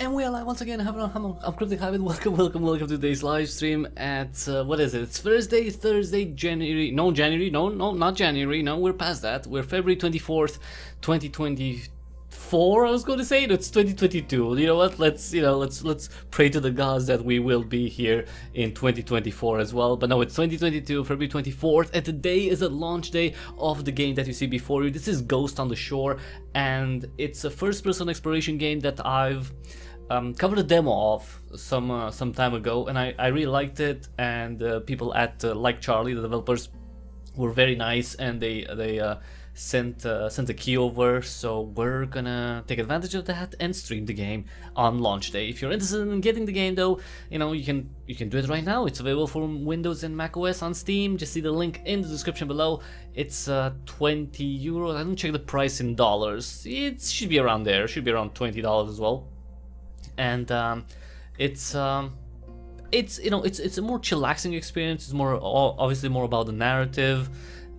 And we are live once again. I'm Cryptic Hybrid. Welcome to today's live stream at what is it? It's Thursday, January. No, not January. No, we're past that. We're February 24th, 2024. I was going to say it's 2022. You know what? Let's pray to the gods that we will be here in 2024 as well. But no, it's 2022, February 24th, and today is a launch day of the game that you see before you. This is Ghost on the Shore, and it's a first-person exploration game that I've covered a demo of some time ago, and I really liked it. And people at Like Charlie, the developers, were very nice, and they sent a key over. So we're gonna take advantage of that and stream the game on launch day. If you're interested in getting the game, though, you can do it right now. It's available for Windows and macOS on Steam. Just see the link in the description below. It's 20 euros. I didn't check the price in dollars. It should be around there. It should be around $20 as well. And it's a more chillaxing experience. It's obviously more about the narrative.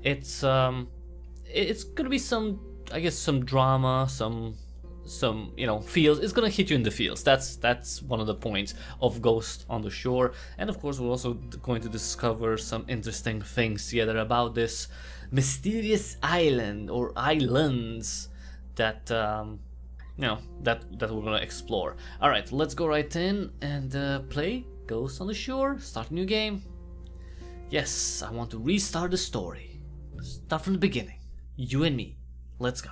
It's gonna be some drama, some feels. It's gonna hit you in the feels. That's one of the points of Ghost on the Shore. And of course, we're also going to discover some interesting things together about this mysterious island or islands that that we're gonna explore. All right, let's go right in and play Ghost on the Shore. Start a new game. Yes, I want to restart the story. Start from the beginning. You and me. Let's go.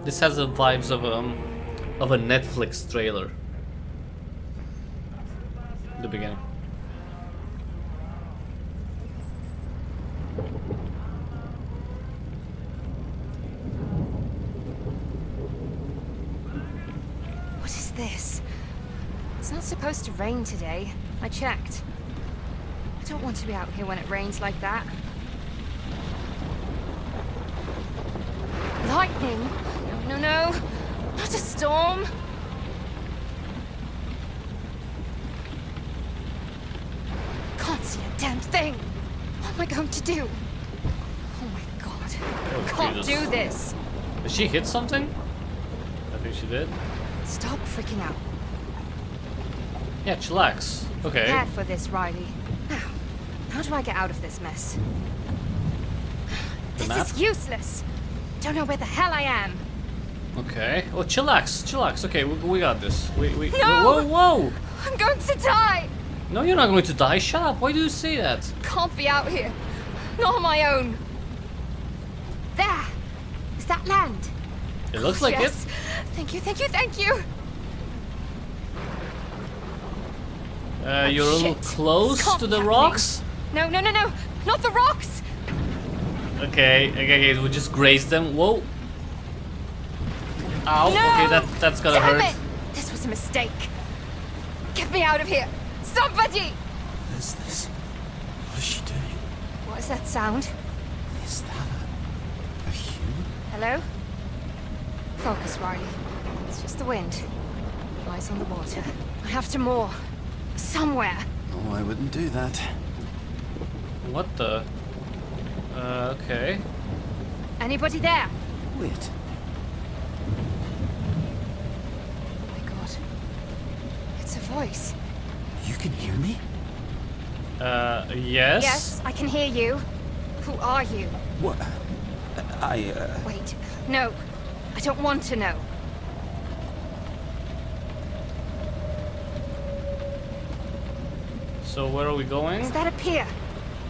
This has the vibes of a Netflix trailer. The beginning. What is this? It's not supposed to rain today. I checked. I don't want to be out here when it rains like that. Lightning? No, not a storm. Can't see a damn thing. What am I going to do? Oh my god. Oh, Can't Jesus. do this. Did she hit something? I think she did. Stop freaking out. Yeah, chillax. Okay. Prepared for this, Riley. Now, how do I get out of this mess? The This map? is useless. Don't know where the hell I am. Okay. Oh, chillax. Okay, we got this. We. No! Whoa! I'm going to die. No, you're not going to die. Shut up. Why do you say that? Can't be out here. Not on my own. There. Is that land? It looks like Yes. it. Thank you. You're a little Shit. close This can't to be the happening. rocks. No. Not the rocks. Okay. We just grazed them. Whoa. Ow. No! Okay, that's gonna Damn hurt. it. This was a mistake. Get me out of here. Somebody. What is this? What is she doing? What is that sound? Is that a human? Hello? Focus, Riley. It's just the wind. Eyes on the water. I have to moor. Somewhere. Oh, I wouldn't do that. What the? Okay. Anybody there? Wait. Oh my god. It's a voice. You can hear me? Yes? Yes, I can hear you. Who are you? What? Wait. No. I don't want to know. So where are we going? Is that a pier?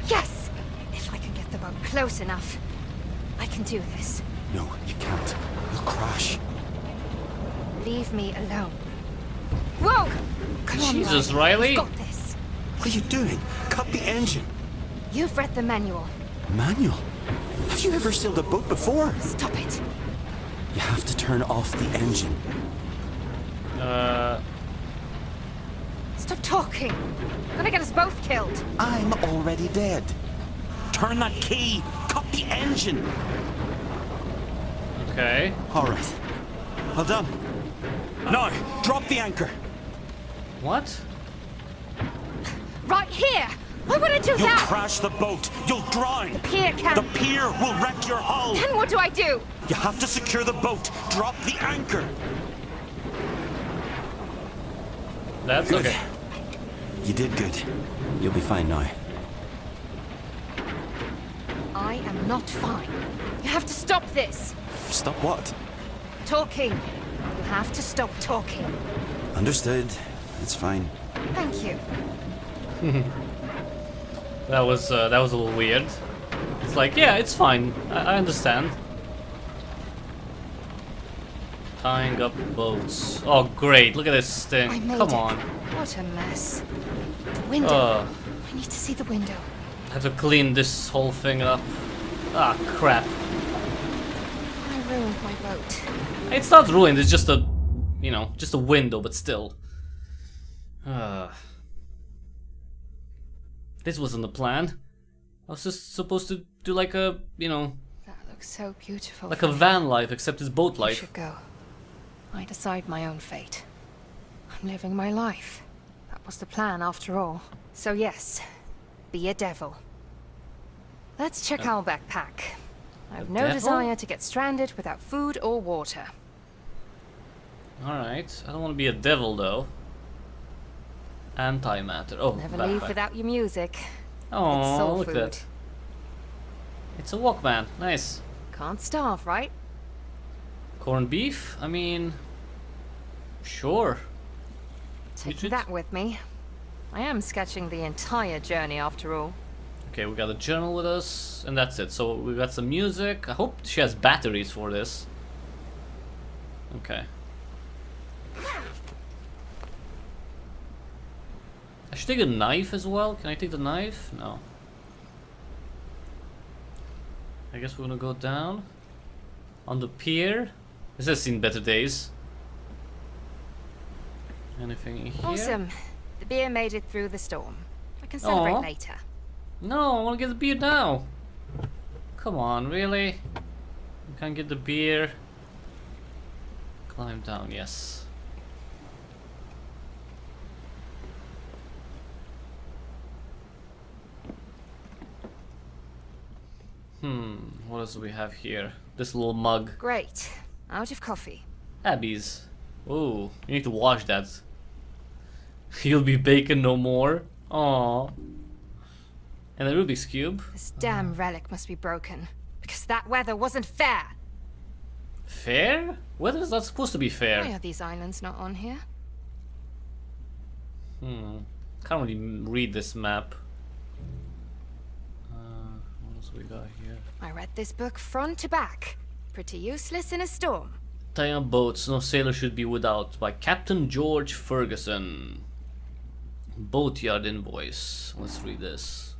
Yes! If I can get the boat close enough, I can do this. No, you can't. You'll crash. Leave me alone. Whoa! Come on, Jesus, Riley. You've got this. What are you doing? Cut the engine. You've read the manual. Manual? Have you ever sailed a boat before? Stop it. You have to turn off the engine. Stop talking. Gonna get us both killed. I'm already dead. Turn that key! Cut the the engine. Okay. All right. Well done. Now, drop the anchor. What? Right here! Why would I do You'll that? crash the boat. You'll drown. Pier can... The pier will wreck your hull. Then what do I do? You have to secure the boat. Drop the anchor. That's Good. okay. You did good. You'll be fine now. I am not fine. You have to stop this. Stop what? Talking. You have to stop talking. Understood. It's fine. Thank you. That was a little weird. It's like, yeah, it's fine. I understand. Tying up boats. Oh, great! Look at this I thing. made Come it. on. What a mess. The window. I need to see the window. I have to clean this whole thing up. Ah, crap. I ruined my boat. It's not ruined. It's just a, you know, just a window, but still. This wasn't the plan. I was just supposed to do like a, you know, That looks so beautiful. like a van life, except it's boat I life. should go. I decide my own fate. I'm living my life. That was the plan after all. So yes, be a devil. Let's check our backpack. I have no devil? desire to get stranded without food or water. Alright, I don't want to be a devil though. Antimatter. Oh, Never leave backpack. without your music. Oh, It's soul look at food. that. It's a Walkman. Nice. Can't starve, right? Corned beef? I mean, sure. Taking should- that with me. I am sketching the entire journey after all. Okay, we got a journal with us, and that's it. So we got some music. I hope she has batteries for this. Okay. I should take a knife as well. Can I take the knife? No. I guess we're gonna go down on the pier. This has seen better days. Anything in here? Awesome. The beer made it through the storm. I can celebrate Aw. later. No, I want to get the beer now. Come on, really? You can't get the beer. Climb down, yes. What else do we have here? This little mug. Great. Out of coffee. Abby's. Ooh, you need to wash that. You'll be bacon no more. Aww. And the Rubik's Cube. This damn relic must be broken. Because that weather wasn't fair. Fair? Weather is not supposed to be Why fair. are these islands not on here? Can't really read this map. What else we got here? I read this book front to back. Pretty useless in a storm. Tying up boats, no sailor should be without, by Captain George Ferguson. Boatyard invoice. Let's read this.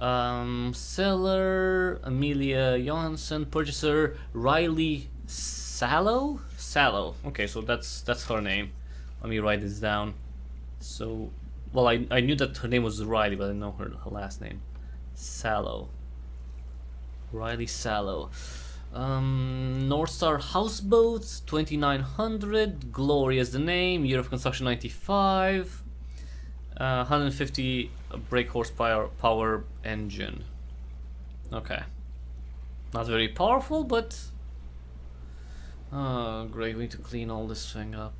Seller Amelia Johansson, purchaser Riley Sallow. Sallow. Okay, so that's her name. Let me write this down. So, well, I knew that her name was Riley, but I didn't know her last name. Sallow. Riley Sallow. North Star Houseboats 2900. Glory is the name. Year of construction 95. 150 brake horsepower power engine. Okay. Not very powerful, but oh great, we need to clean all this thing up.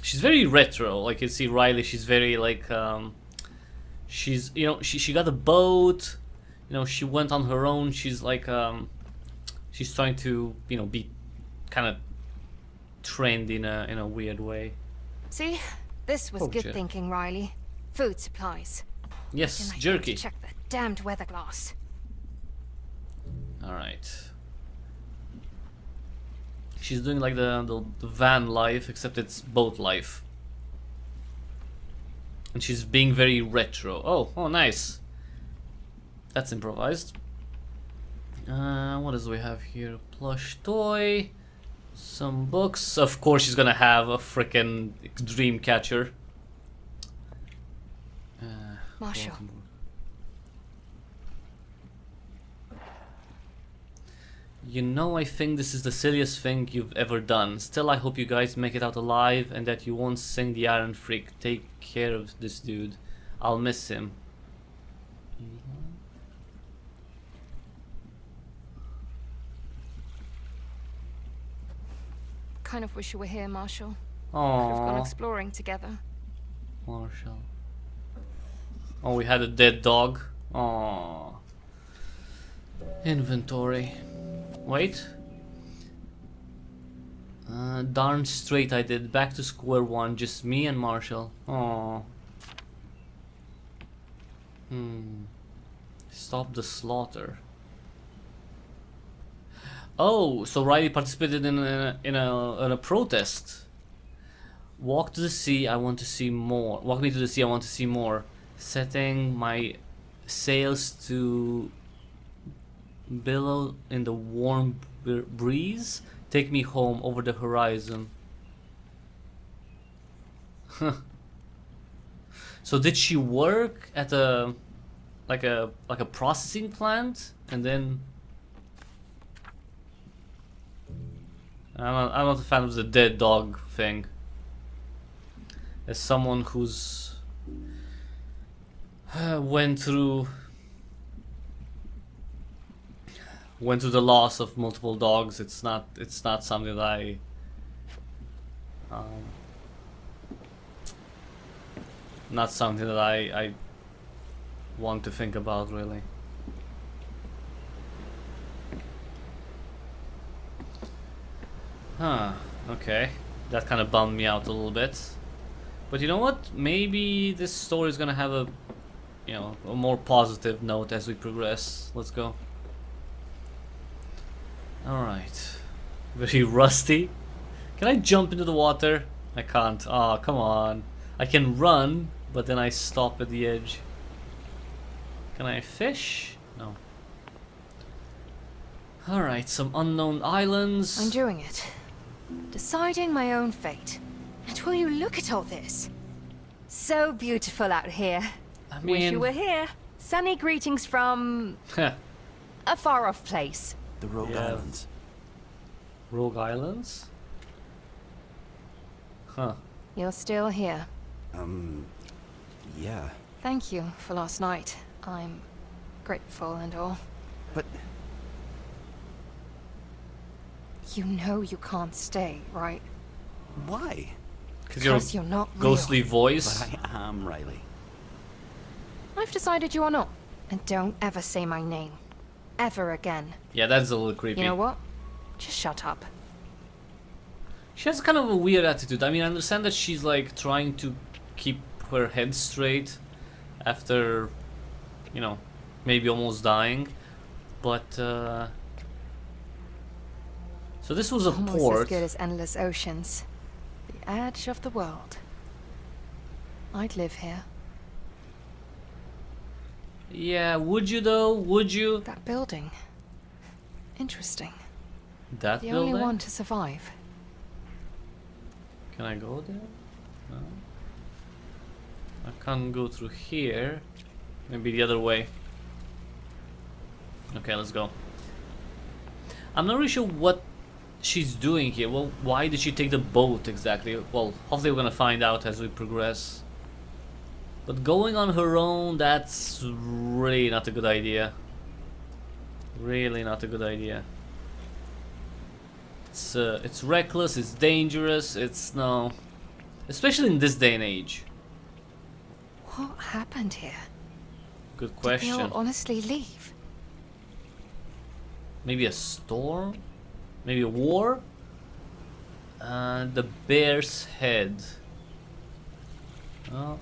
She's very retro. Like you see Riley, she's very like she's, you know, she got a boat, you know, she went on her own. She's like she's trying to, you know, be kind of trained in a weird way. See? This was Oh, good shit. thinking, Riley. Food supplies. Yes, And I jerky. need to check that damned weather glass. All right. She's doing like the van life, except it's boat life. And she's being very retro. Oh, nice. That's improvised. What else do we have here? Plush toy. Some books. Of course she's gonna have a frickin' dream catcher. Marshall. You know, I think this is the silliest thing you've ever done. Still, I hope you guys make it out alive and that you won't sing the Iron Freak. Take care of this dude. I'll miss him. Kind of wish you were here, Marshall. Could have gone Aww, exploring together. Marshall. Oh, we had a dead dog. Aww. Inventory. Wait. Darn straight I did. Back to square one. Just me and Marshall. Aww. Stop the slaughter. Oh, so Riley participated in a protest. Walk to the sea. I want to see more. Walk me to the sea. I want to see more. Setting my sails to billow in the warm breeze. Take me home over the horizon. So did she work at a like a processing plant and then? I'm not a fan of the dead dog thing. As someone who's went through the loss of multiple dogs, it's not something that I not something that I want to think about really. Huh, okay. That kind of bummed me out a little bit. But you know what? Maybe this story is gonna have a, you know, a more positive note as we progress. Let's go. Alright. Very rusty. Can I jump into the water? I can't. Oh, come on. I can run, but then I stop at the edge. Can I fish? No. Alright, some unknown islands. I'm doing it. Deciding my own fate. And will you look at all this? So beautiful out here. I Wish you mean, were here. Sunny greetings from a far-off place. The Rogue Yeah. Islands. Rogue Islands? Huh. You're still here. Yeah. Thank you for last night. I'm grateful and all. But You know you can't stay, right? why? Because you're not real. ghostly voice. But I am Riley. I've decided you are not. And don't ever say my name. Ever again. Yeah, that's a little creepy. You know what? Just shut up. She has kind of a weird attitude. I mean, I understand that she's like trying to keep her head straight after, you know, maybe almost dying. But, so this was a Almost port. as good as endless oceans. The edge of the world. I'd live here. Yeah, would you though? Would you? That building. Interesting. That The building? only one to survive. Can I go there? No. I can't go through here. Maybe the other way. Okay, let's go. I'm not really sure what she's doing here. Well, why did she take the boat exactly? Well, hopefully we're gonna find out as we progress. But going on her own, that's really not a good idea. Really not a good idea. It's reckless, it's dangerous, it's no. Especially in this day and age. What happened here? Good Did they question. all honestly leave? Maybe a storm? Maybe a war? The bear's head. Oh.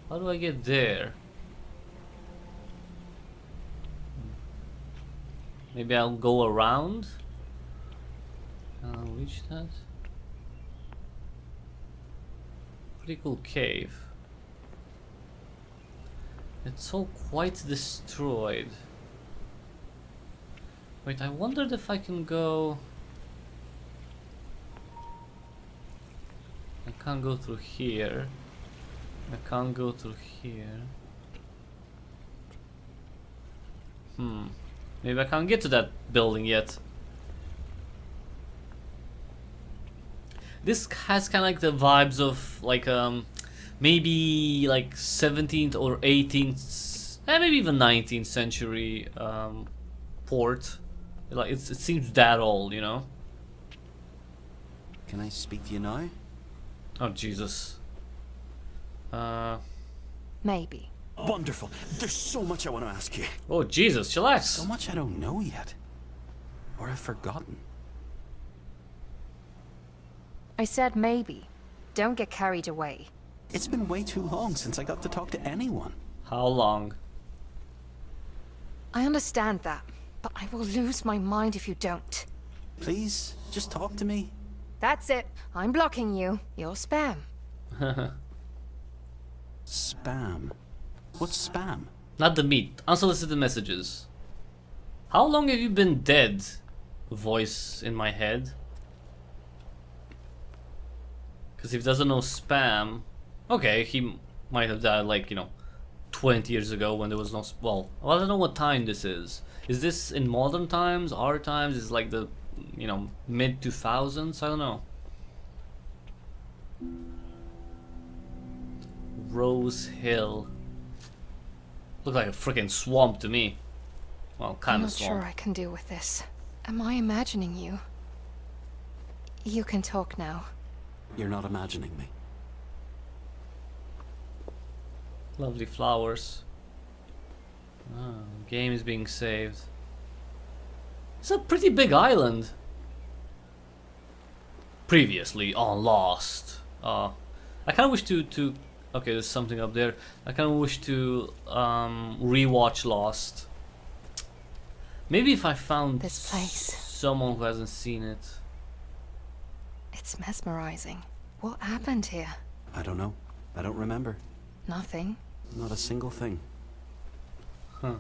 How do I get there? Maybe I'll go around? Can I reach that? Pretty cool cave. It's all quite destroyed. Wait, I wondered if I can go... I can't go through here. I can't go through here. Maybe I can't get to that building yet. This has kind of like the vibes of like maybe like 17th or 18th, maybe even 19th century port. Like it seems that old, you know. Can I speak to you now? Oh Jesus. Maybe. Wonderful. There's so much I want to ask you. Oh Jesus, chillax. So much I don't know yet. Or I've forgotten. I said maybe. Don't get carried away. It's been way too long since I got to talk to anyone. How long? I understand that, but I will lose my mind if you don't. Please, just talk to me. That's it. I'm blocking you. You're spam. Spam. What's spam? Not the meat. Unsolicited messages. How long have you been dead? Voice in my head. Because if he doesn't know spam, okay, he might have died like, you know, 20 years ago when there was no. Well, I don't know what time this is. Is this in modern times, our times? Is like the, you know, mid 2000s? I don't know. Rose Hill. Look like a freaking swamp to me. Well, I'm kind not of swamp. sure I can deal with this. Am I imagining you? You can talk now. You're not imagining me. Lovely flowers. Oh, game is being saved. It's a pretty big island. Previously on Lost. I kind of wish to. Okay, there's something up there. I kind of wish to rewatch Lost. Maybe if I found This place. someone who hasn't seen it. It's mesmerizing. What happened here? I don't know. I don't remember. Nothing. Not a single thing. Huh.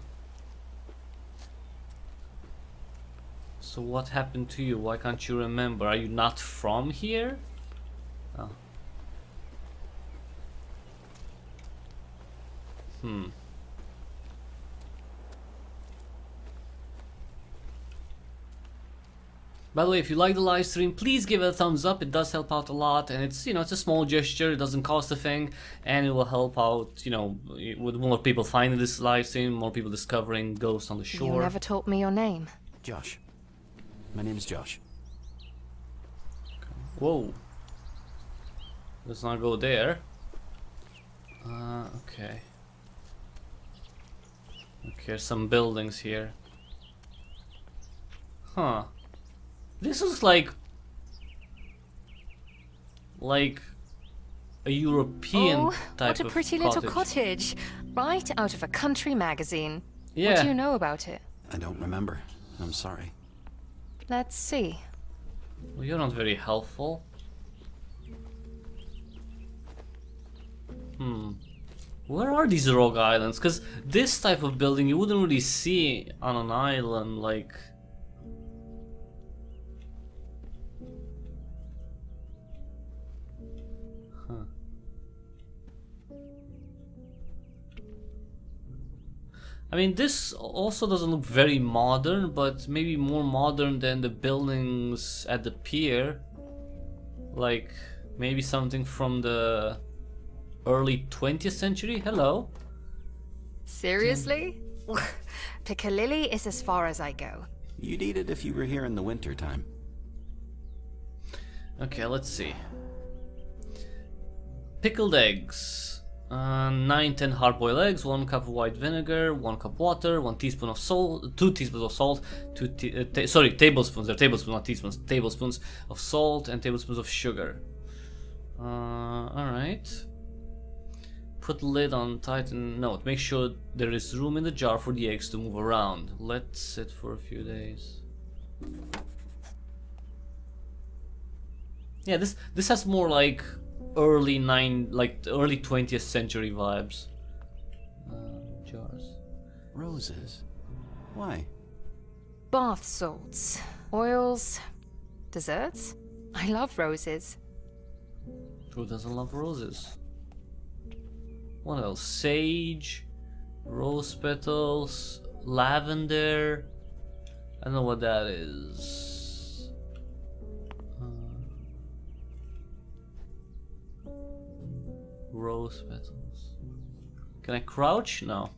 So what happened to you? Why can't you remember? Are you not from here? Oh. By the way, if you like the live stream, please give it a thumbs up. It does help out a lot, and it's, you know, it's a small gesture. It doesn't cost a thing, and it will help out, you know, with more people finding this live stream, more people discovering Ghost on the You Shore. never told me your name. Josh. My name's Josh. Whoa. Let's not go there. Okay. Okay, some buildings here. Huh. This is like a European Oh, type what a of pretty little cottage. Right out of a country magazine. Yeah. What do you know about it? I don't remember. I'm sorry. Let's see. Well, you're not very helpful. Where are these rogue islands? Because this type of building you wouldn't really see on an island like... I mean, this also doesn't look very modern, but maybe more modern than the buildings at the pier. Like, maybe something from the early 20th century? Hello? Seriously? Piccalilli is as far as I go. You'd eat it if you were here in the winter time. Okay, let's see. Pickled eggs. 9-10 hard-boiled eggs, 1 cup of white vinegar, 1 cup water, 1 teaspoon of salt, 2 teaspoons of salt, tablespoons, they're tablespoons, not teaspoons, tablespoons of salt and tablespoons of sugar. Alright. Put lid on tight and note, make sure there is room in the jar for the eggs to move around. Let sit for a few days. Yeah, this has more like early 20th century vibes. Jars. Roses. Why? Bath salts, oils, desserts. I love roses. Who doesn't love roses? What else? Sage, rose petals, lavender, I don't know what that is. Rose petals. Can I crouch? No.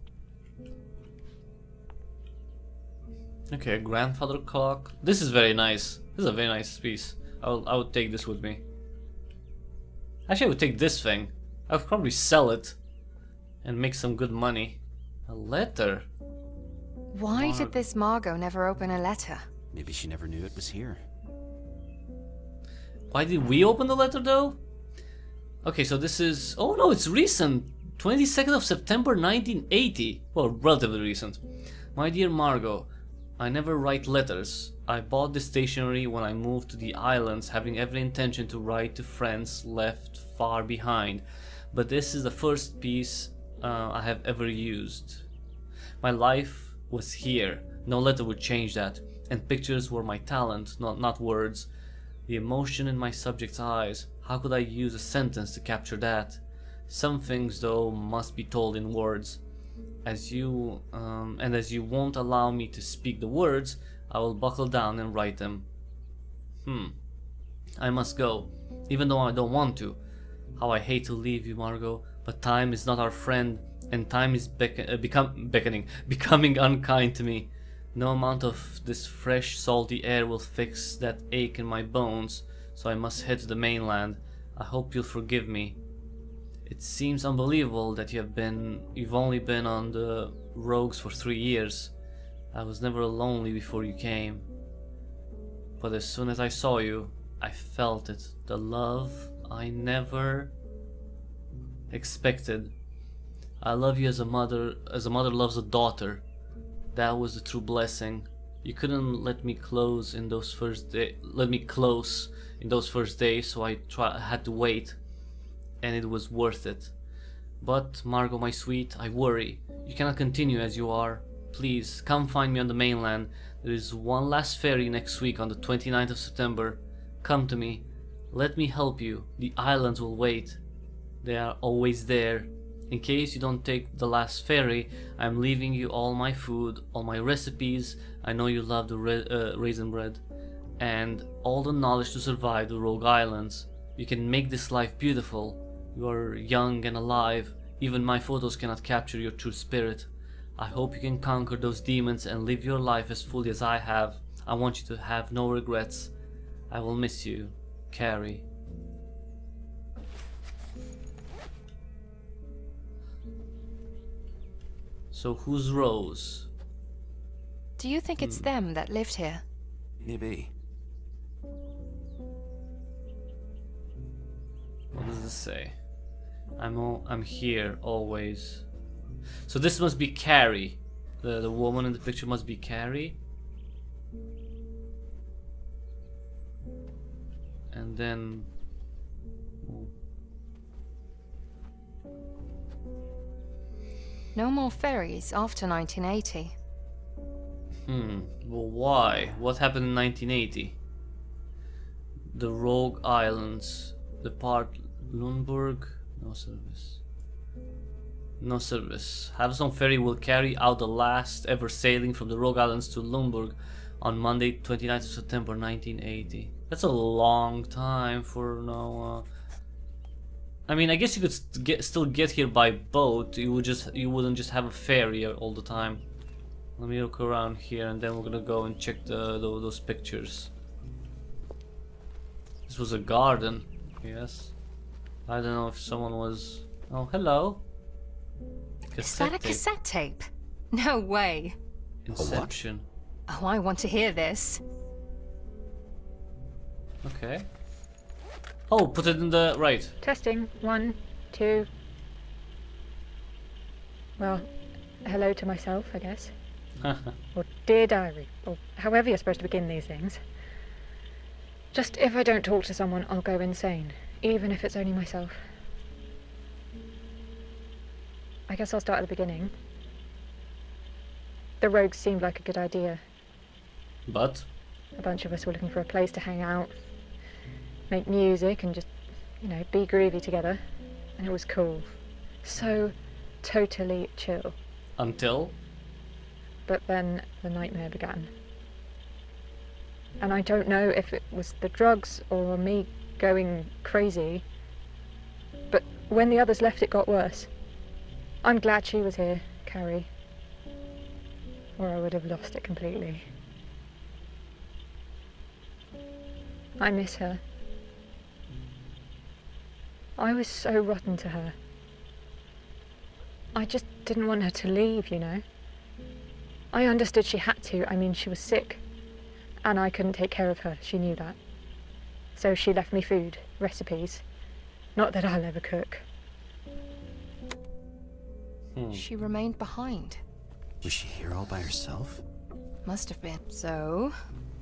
Okay, grandfather clock. This is very nice. This is a very nice piece. I would take this with me. Actually, I would take this thing. I would probably sell it and make some good money. A letter. Why did this Margot never open a letter? Maybe she never knew it was here. Why did we open the letter though? Okay, so this is... Oh no, it's recent. 22nd of September 1980. Well, relatively recent. My dear Margot, I never write letters. I bought this stationery when I moved to the islands, having every intention to write to friends left far behind. But this is the first piece I have ever used. My life was here. No letter would change that. And pictures were my talent, not words. The emotion in my subject's eyes. How could I use a sentence to capture that? Some things, though, must be told in words. As you won't allow me to speak the words, I will buckle down and write them. I must go, even though I don't want to. How I hate to leave you, Margot, but time is not our friend, and time is becoming unkind to me. No amount of this fresh, salty air will fix that ache in my bones, so I must head to the mainland. I hope you'll forgive me. It seems unbelievable that you've only been on the rogues for 3 years. I was never lonely before you came. But as soon as I saw you, I felt it. The love I never expected. I love you as a mother loves a daughter. That was a true blessing. You couldn't let me close in those first days, so I had to wait. And it was worth it. But, Margot, my sweet, I worry. You cannot continue as you are. Please, come find me on the mainland. There is one last ferry next week on the 29th of September. Come to me. Let me help you. The islands will wait. They are always there. In case you don't take the last ferry, I am leaving you all my food, all my recipes. I know you love the raisin bread. And all the knowledge to survive the Rogue Islands. You can make this life beautiful. You are young and alive. Even my photos cannot capture your true spirit. I hope you can conquer those demons and live your life as fully as I have. I want you to have no regrets. I will miss you, Carrie. So who's Rose? Do you think it's them that lived here? Maybe. What does this say? I'm here always. So this must be Carrie. The woman in the picture must be Carrie. And then No more ferries after 1980. Well, why? What happened in 1980? The Rogue Islands. Depart Lundberg. No service. No service. Havison Ferry will carry out the last ever sailing from the Rogue Islands to Lundberg on Monday, 29th of September 1980. That's a long time for no. I mean, I guess you could still get here by boat. You wouldn't just have a ferry all the time. Let me look around here, and then we're gonna go and check those pictures. This was a garden. Yes. I don't know if someone was... Oh, hello. Is that a cassette tape? No way. Inception. Oh, I want to hear this. Okay. Oh, put it in the... Right. Testing. 1, 2. Well, hello to myself, I guess. Or dear diary, or however you're supposed to begin these things. Just if I don't talk to someone, I'll go insane, even if it's only myself. I guess I'll start at the beginning. The rogues seemed like a good idea. But? A bunch of us were looking for a place to hang out, make music, and just, you know, be groovy together. And it was cool. So totally chill. Until? But then the nightmare began. And I don't know if it was the drugs or me going crazy, but when the others left, it got worse. I'm glad she was here, Carrie, or I would have lost it completely. I miss her. I was so rotten to her. I just didn't want her to leave, you know. I understood she had to. I mean, she was sick, and I couldn't take care of her. She knew that. So she left me food, recipes. Not that I'll ever cook. She remained behind. Was she here all by herself? Must have been. So,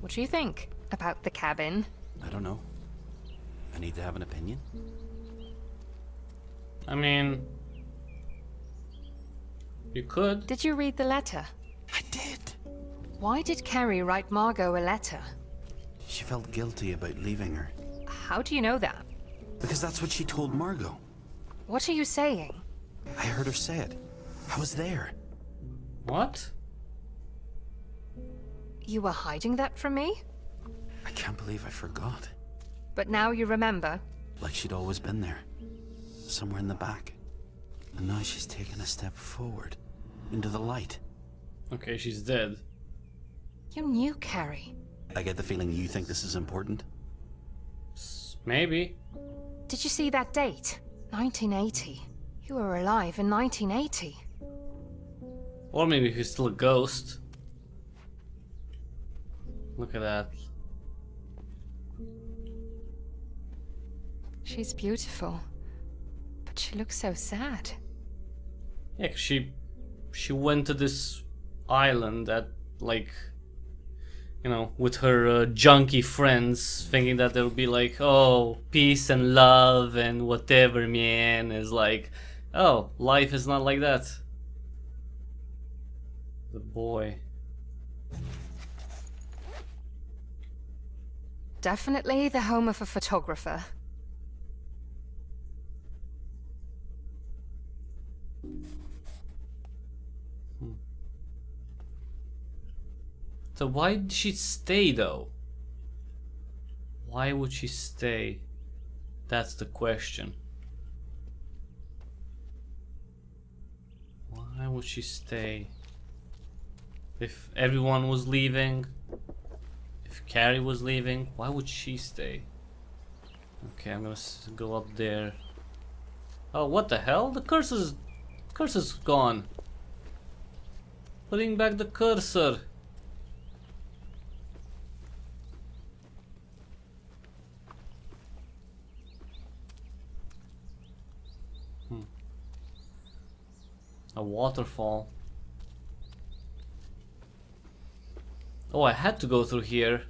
what do you think about the cabin? I don't know. I need to have an opinion. I mean, you could. Did you read the letter? I did. Why did Carrie write Margot a letter? She felt guilty about leaving her. How do you know that? Because that's what she told Margot. What are you saying? I heard her say it. I was there. What? You were hiding that from me? I can't believe I forgot. But now you remember? Like she'd always been there. Somewhere in the back. And now she's taken a step forward. Into the light. Okay, she's dead. You knew Carrie. I get the feeling you think this is important. Maybe. Did you see that date? 1980. You were alive in 1980. Or maybe he's still a ghost. Look at that. She's beautiful. But she looks so sad. Yeah, 'cause she went to this island that, like, you know, with her junkie friends, thinking that there would be like, oh, peace and love and whatever, man. Is like, oh, life is not like that. The boy. Definitely the home of a photographer. So why did she stay though? Why would she stay? That's the question. Why would she stay? If everyone was leaving, if Carrie was leaving, why would she stay? Okay, I'm gonna go up there. Oh, what the hell? The cursor's gone. Putting back the cursor. A waterfall. Oh, I had to go through here,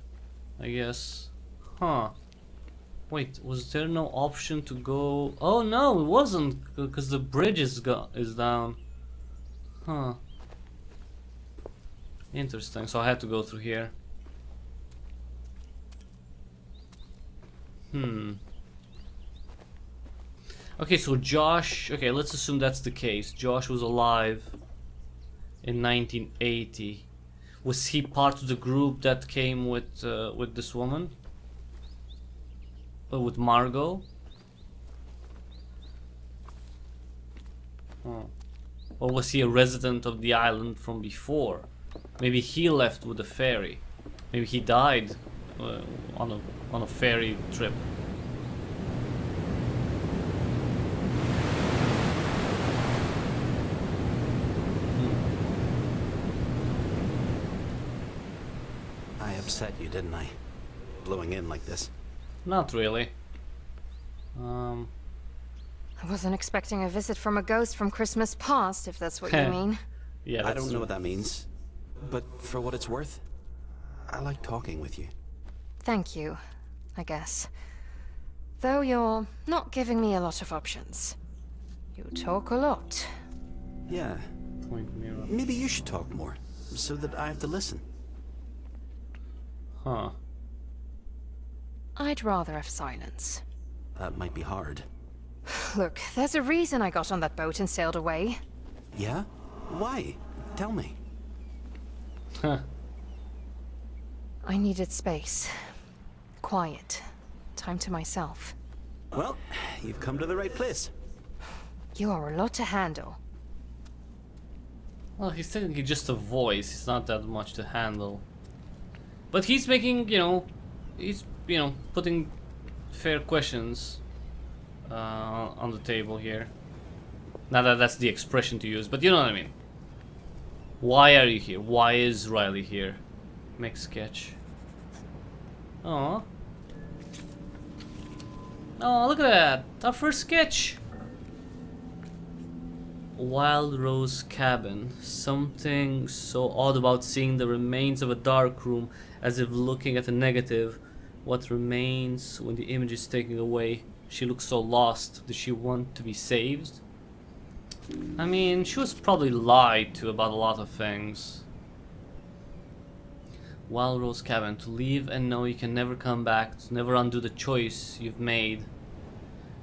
I guess. Huh. Wait, was there no option to go? Oh no, it wasn't, because the bridge is down. Huh. Interesting. So I had to go through here. Okay, so Josh... Okay, let's assume that's the case. Josh was alive in 1980. Was he part of the group that came with this woman? Or with Margot? Oh. Or was he a resident of the island from before? Maybe he left with a ferry. Maybe he died on a ferry trip. I upset you, didn't I? Blowing in like this. Not really. I wasn't expecting a visit from a ghost from Christmas past, if that's what you mean. Yeah, I don't know what that means. But for what it's worth, I like talking with you. Thank you, I guess. Though you're not giving me a lot of options. You talk a lot. Yeah. Point mirror. Maybe you should talk more, so that I have to listen. Huh. I'd rather have silence. That might be hard. Look, there's a reason I got on that boat and sailed away. Yeah? Why? Tell me. Huh. I needed space. Quiet. Time to myself. Well, you've come to the right place. You are a lot to handle. Well, he's technically just a voice. It's not that much to handle. But he's making, he's, putting fair questions on the table here. Not that that's the expression to use, but you know what I mean. Why are you here? Why is Riley here? Make sketch. Aww. Oh, look at that! Our first sketch! Wild Rose Cabin. Something so odd about seeing the remains of a dark room, as if looking at a negative. What remains when the image is taken away? She looks so lost. Does she want to be saved? I mean, she was probably lied to about a lot of things. Wild Rose Cabin. To leave and know you can never come back. To never undo the choice you've made.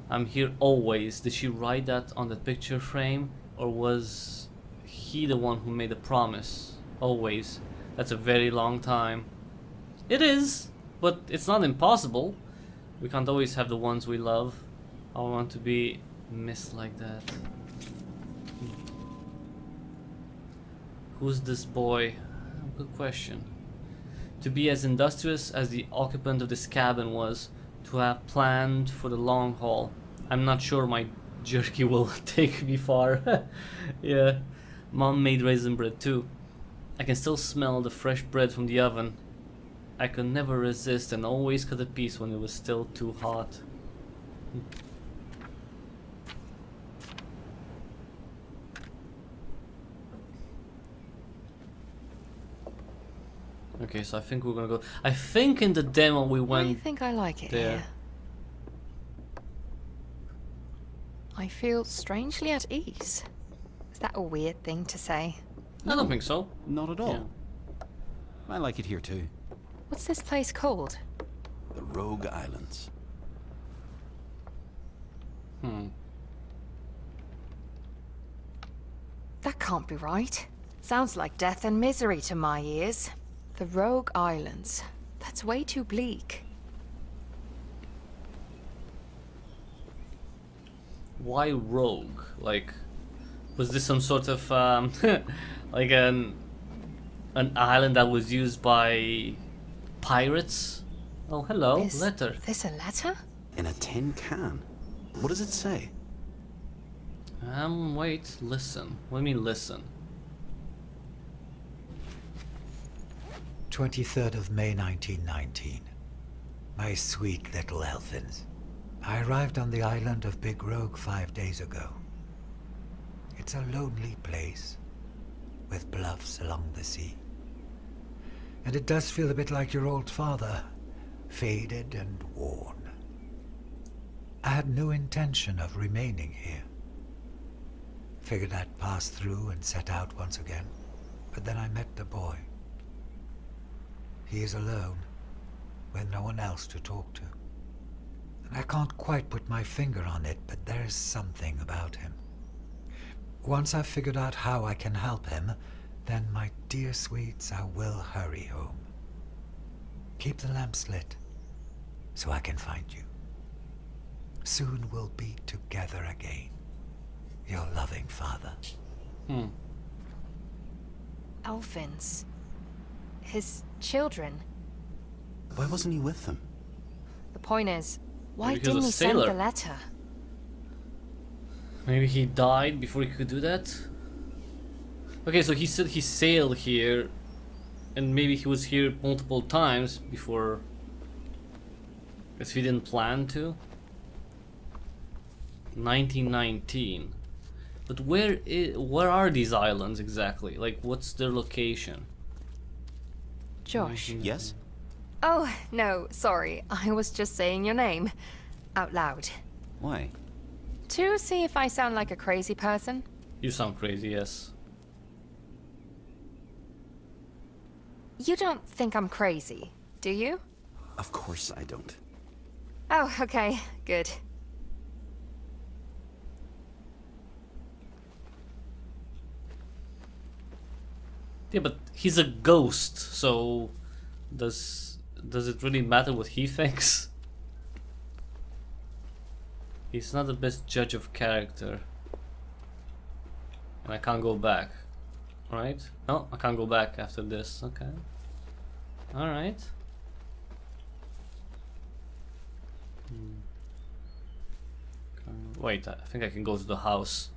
I'm here always. Did she write that on the picture frame? Or was he the one who made the promise? Always. That's a very long time. It is, but it's not impossible. We can't always have the ones we love. I want to be missed like that. Who's this boy? Good question. To be as industrious as the occupant of this cabin was, to have planned for the long haul. I'm not sure my jerky will take me far. Yeah. Mom made raisin bread too. I can still smell the fresh bread from the oven. I could never resist and always cut a piece when it was still too hot. Okay, so I think we're gonna go. I think in the demo we went. I think I like it there. here. I feel strangely at ease. Is that a weird thing to say? I don't think so. Not at all. Yeah. I like it here too. What's this place called? The Rogue Islands. That can't be right. Sounds like death and misery to my ears. The Rogue Islands. That's way too bleak. Why rogue? Like, was this some sort of like an island that was used by pirates? Oh, hello, letter. This a letter? In a tin can. What does it say? Wait, listen. What do you mean listen? 23rd of May 1919. My sweet little elfins. I arrived on the island of Big Rogue 5 days ago. It's a lonely place, with bluffs along the sea. And it does feel a bit like your old father, faded and worn. I had no intention of remaining here. Figured I'd pass through and set out once again, but then I met the boy. He is alone, with no one else to talk to. And I can't quite put my finger on it, but there's something about him. Once I've figured out how I can help him, then, my dear sweets, I will hurry home. Keep the lamps lit, so I can find you. Soon we'll be together again. Your loving father. Elfins. His children. Why wasn't he with them? The point is, why Because didn't of he send Sailor. the letter? Maybe he died before he could do that? Okay, so he said he sailed here, and maybe he was here multiple times before, if he didn't plan to. 1919. But where are these islands exactly? Like, what's their location? Josh. Yes? Oh, no, sorry. I was just saying your name. Out loud. Why? To see if I sound like a crazy person. You sound crazy, yes. You don't think I'm crazy, do you? Of course I don't. Oh, okay. Good. Yeah, but he's a ghost, so Does it really matter what he thinks? He's not the best judge of character. And I can't go back. Right? No, I can't go back after this. Okay. Alright. Wait, I think I can go to the house.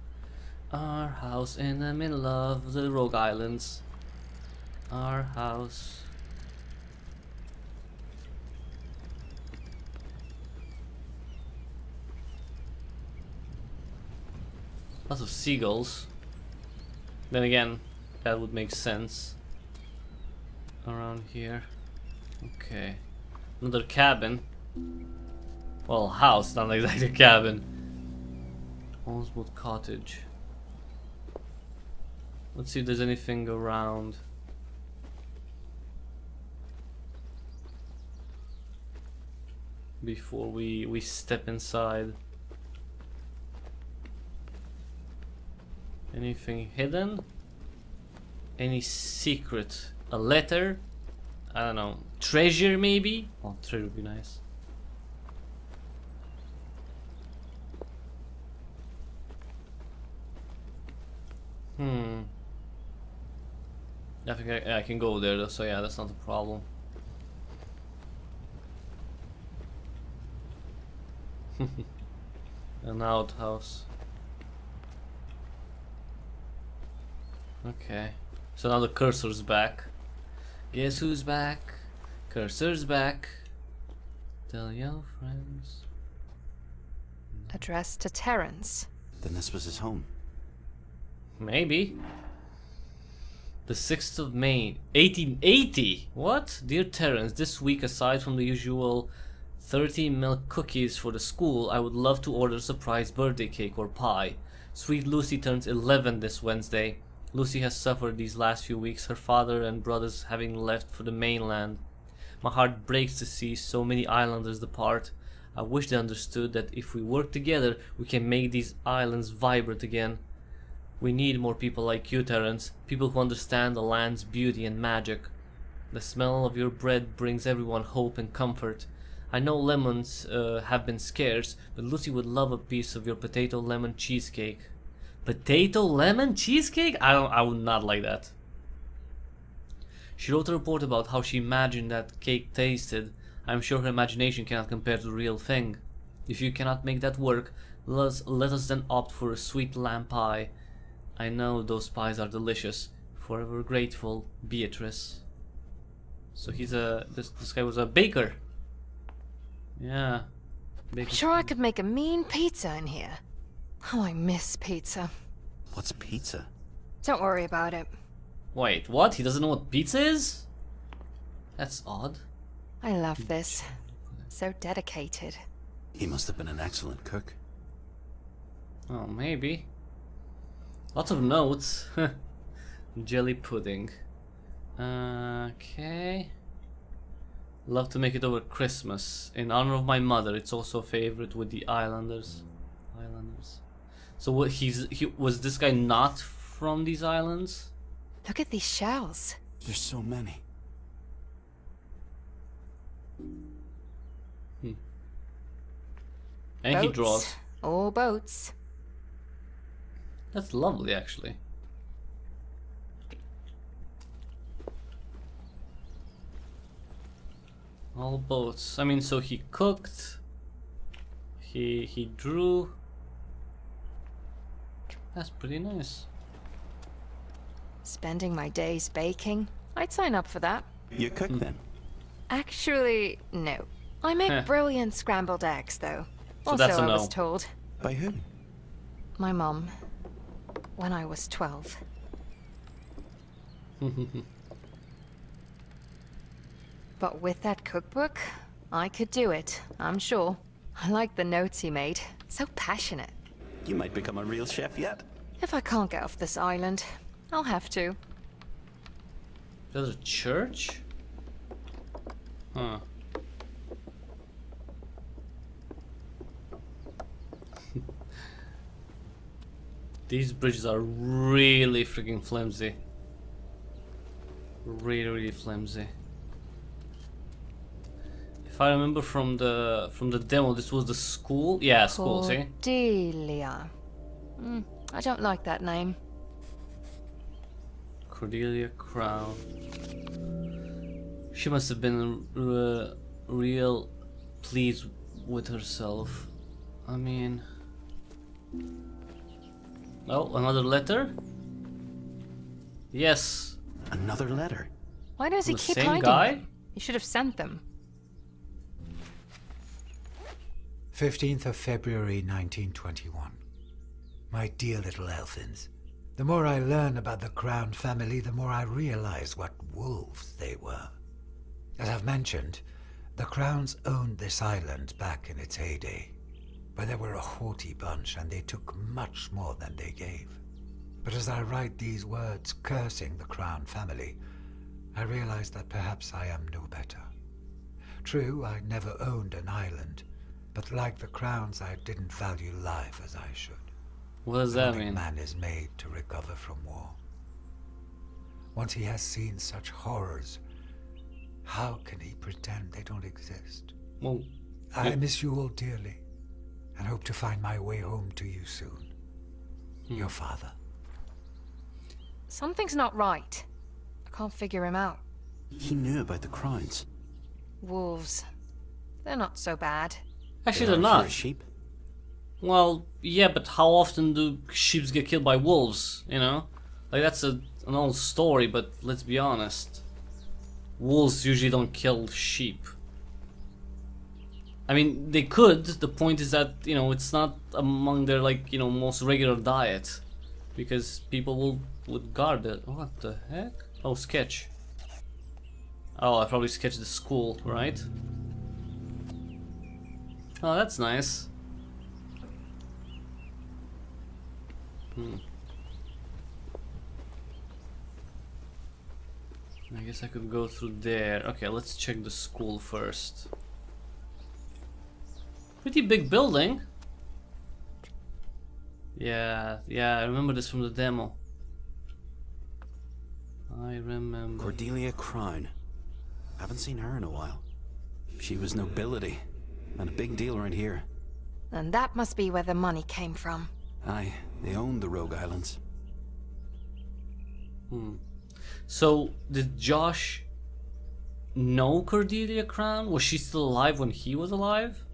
Our house in the middle of the Rogue Islands. Our house. Lots of seagulls. Then again, that would make sense. Around here. Okay. Another cabin. Well, house, not exactly a cabin. Oswald Cottage. Let's see if there's anything around. Before we step inside. Anything hidden? Any secret? A letter? I don't know. Treasure maybe? Oh, treasure would be nice. I think I can go there though, so yeah, that's not a problem. An outhouse. Okay. So now the cursor's back. Guess who's back? Cursor's back. Tell your friends. Addressed to Terence. Then this was his home. Maybe. The 6th of May, 1880. What? Dear Terence, this week aside from the usual 30 milk cookies for the school, I would love to order a surprise birthday cake or pie. Sweet Lucy turns 11 this Wednesday. Lucy has suffered these last few weeks, her father and brothers having left for the mainland. My heart breaks to see so many islanders depart. I wish they understood that if we work together, we can make these islands vibrant again. We need more people like you, Terence, people who understand the land's beauty and magic. The smell of your bread brings everyone hope and comfort. I know lemons have been scarce, but Lucy would love a piece of your potato lemon cheesecake. Potato lemon cheesecake? I would not like that. She wrote a report about how she imagined that cake tasted. I'm sure her imagination cannot compare to the real thing. If you cannot make that work, let us then opt for a sweet lamb pie. I know those pies are delicious. Forever grateful, Beatrice. So he's this guy was a baker. Yeah. Baker. Sure I could make a mean pizza in here. Oh, I miss pizza. What's pizza? Don't worry about it. Wait, what? He doesn't know what pizza is? That's odd. I love this. So dedicated. He must have been an excellent cook. Oh, maybe. Lots of notes. Jelly pudding. Okay. Love to make it over Christmas. In honor of my mother, it's also a favorite with the islanders. So what was this guy not from these islands? Look at these shells. There's so many. And Boats. he draws. All boats. That's lovely, actually. All boats. I mean, so he cooked. He drew. That's pretty nice. Spending my days baking? I'd sign up for that. You cook then? Actually, no. I make Heh. brilliant scrambled eggs, though. So Also, that's a I was no. told. By who? My mum. When I was 12. But with that cookbook, I could do it, I'm sure. I like the notes he made. So passionate. You might become a real chef yet. If I can't get off this island, I'll have to. There's a church? Huh. These bridges are really freaking flimsy. Really, really flimsy. If I remember from the demo, this was the school. Yeah, school. See? Cordelia. I don't like that name. Cordelia Crown. She must have been real pleased with herself. I mean... Oh, another letter? Yes. Another letter. Why does he The keep same hiding guy? them? He should have sent them. 15th of February 1921. My dear little Elfins, the more I learn about the Crown family, the more I realize what wolves they were. As I've mentioned, the Crowns owned this island back in its heyday, but they were a haughty bunch and they took much more than they gave. But as I write these words cursing the Crown family, I realize that perhaps I am no better. True, I never owned an island, but like the Crowns, I didn't value life as I should. What does that mean? Man is made to recover from war. Once he has seen such horrors, how can he pretend they don't exist? Well, I miss you all dearly, and hope to find my way home to you soon. Your father. Something's not right. I can't figure him out. He knew about the crowns. Wolves. They're not so bad. actually, They they're are for a not. sheep. Well, yeah, but how often do sheep get killed by wolves? You know, like that's an old story. But let's be honest, wolves usually don't kill sheep. I mean, they could. The point is that, you know, it's not among their, like, you know, most regular diet, because people would guard it. What the heck? Oh, sketch. Oh, I probably sketched the school, right? Oh, that's nice. I guess I could go through there. Okay, let's check the school first. Pretty big building. Yeah, I remember this from the demo. I remember. Cordelia Crown. Haven't seen her in a while. She was nobility, and a big deal right here. And that must be where the money came from. Aye, they owned the Rogue Islands. So, did Josh know Cordelia Crown? Was she still alive when he was alive?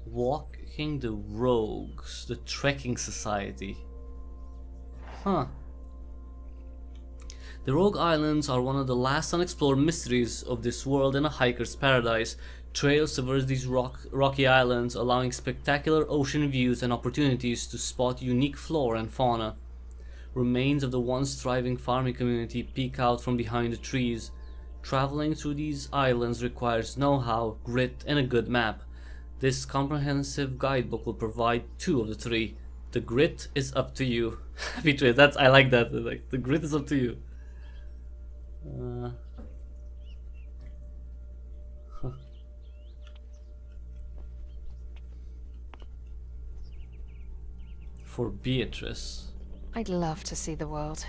Walking the Rogues, the Trekking Society. Huh. The Rogue Islands are one of the last unexplored mysteries of this world and a hiker's paradise. Trails traverse these rocky islands, allowing spectacular ocean views and opportunities to spot unique flora and fauna. Remains of the once thriving farming community peek out from behind the trees. Traveling through these islands requires know-how, grit, and a good map. This comprehensive guidebook will provide 2 of the 3. The grit is up to you. I like that. Like, the grit is up to you. For Beatrice. I'd love to see the world.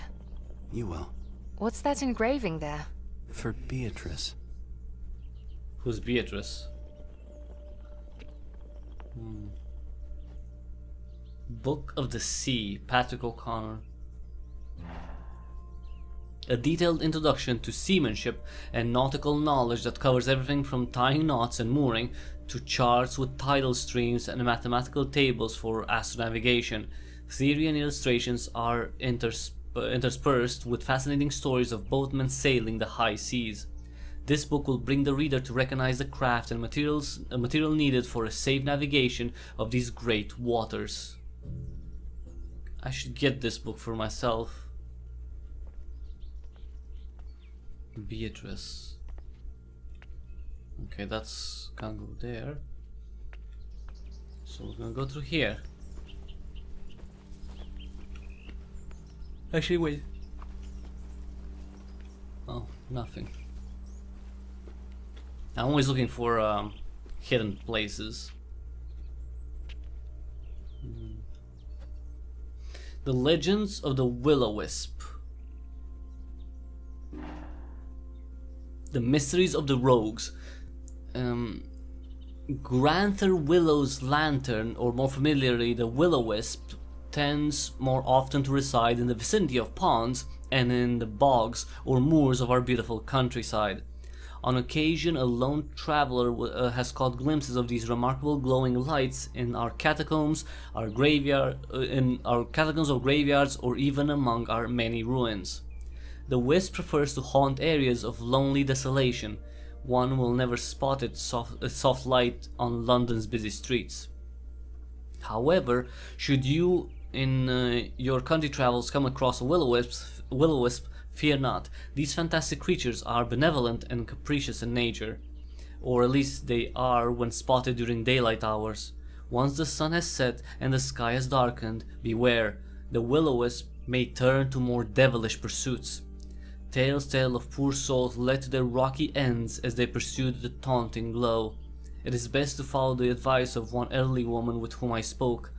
You will. What's that engraving there? For Beatrice. Who's Beatrice? Book of the Sea, Patrick O'Connor. A detailed introduction to seamanship and nautical knowledge that covers everything from tying knots and mooring to charts with tidal streams and mathematical tables for astronavigation. Theory and illustrations are interspersed with fascinating stories of boatmen sailing the high seas. This book will bring the reader to recognize the craft and material needed for a safe navigation of these great waters. I should get this book for myself. Beatrice. Okay, that's can't go there. So we're gonna go through here. Actually, wait. Oh, nothing. I'm always looking for hidden places. The Legends of the Will-O-Wisp. The Mysteries of the Rogues. Granther Willow's lantern, or more familiarly the Will-O-Wisp, tends more often to reside in the vicinity of ponds and in the bogs or moors of our beautiful countryside. On occasion, a lone traveler has caught glimpses of these remarkable glowing lights in our catacombs, or graveyards, or even among our many ruins. The wisp prefers to haunt areas of lonely desolation. One will never spot its soft light on London's busy streets. However, should you in your country travels come across a will-o-wisp, fear not. These fantastic creatures are benevolent and capricious in nature, or at least they are when spotted during daylight hours. Once the sun has set and the sky has darkened, beware, the will-o-wisp may turn to more devilish pursuits. Tales tell of poor souls led to their rocky ends as they pursued the taunting glow. It is best to follow the advice of one elderly woman with whom I spoke.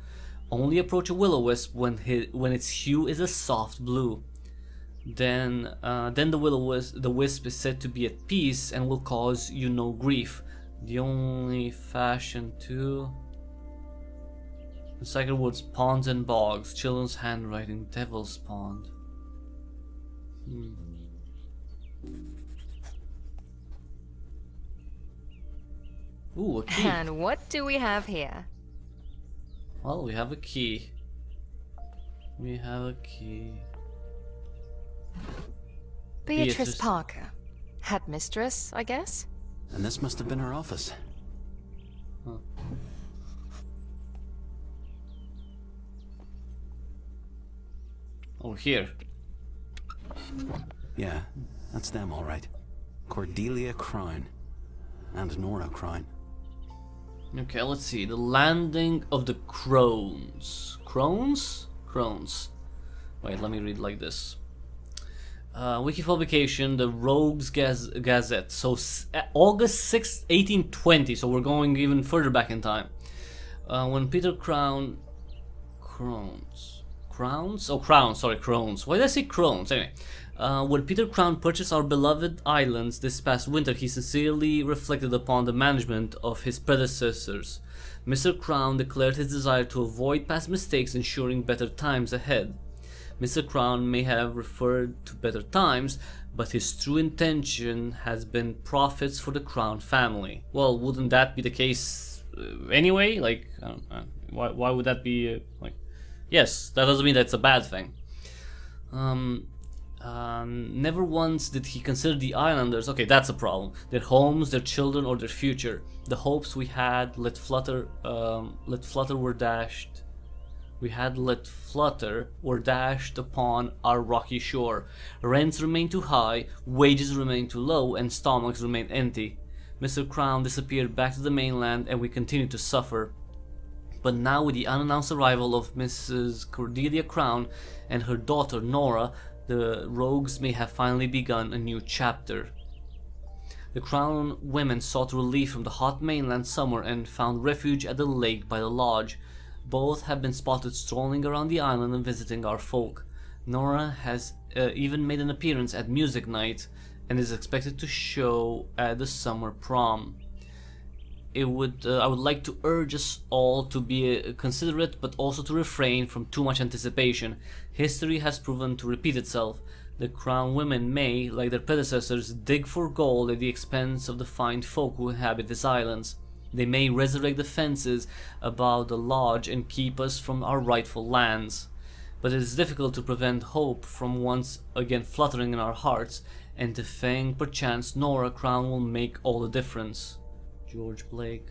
Only approach a will-o-wisp when its hue is a soft blue. Then the wisp is said to be at peace and will cause you no grief. The only fashion to... The sacred woods, ponds and bogs, children's handwriting, devil's pond. Ooh, a key. And what do we have here? Well, we have a key. We have a key. Beatrice Parker. Headmistress, I guess? And this must have been her office. Huh. Oh, here. Yeah, that's them all right. Cordelia Crown. And Nora Crown. Okay, let's see. The Landing of the Crones. Crones? Crones. Wait, let me read like this. Wiki publication, the Rogues Gazette. So August 6th, 1820. So we're going even further back in time. When Peter Crown... Crones. Crowns? Oh, Crowns. Sorry, Crones. Why did I say Crones? Anyway. When Peter Crown purchased our beloved islands this past winter, he sincerely reflected upon the management of his predecessors. Mr. Crown declared his desire to avoid past mistakes, ensuring better times ahead. Mr. Crown may have referred to better times, but his true intention has been profits for the Crown family. Well, wouldn't that be the case anyway? Like, why would that be like? Yes, that doesn't mean that's a bad thing. Never once did he consider the islanders, okay, that's a problem, their homes, their children, or their future. The hopes we had let flutter were dashed. We had let flutter were dashed upon our rocky shore. Rents remained too high, wages remained too low, and stomachs remained empty. Mr. Crown disappeared back to the mainland, and we continued to suffer. But now, with the unannounced arrival of Mrs. Cordelia Crown and her daughter Nora, the rogues may have finally begun a new chapter. The Crown women sought relief from the hot mainland summer and found refuge at the lake by the lodge. Both have been spotted strolling around the island and visiting our folk. Nora has even made an appearance at music night and is expected to show at the summer prom. I would like to urge us all to be considerate, but also to refrain from too much anticipation. History has proven to repeat itself. The Crown women may, like their predecessors, dig for gold at the expense of the fine folk who inhabit these islands. They may resurrect the fences about the lodge and keep us from our rightful lands. But it is difficult to prevent hope from once again fluttering in our hearts, and to think perchance Nora Crown will make all the difference. George Blake.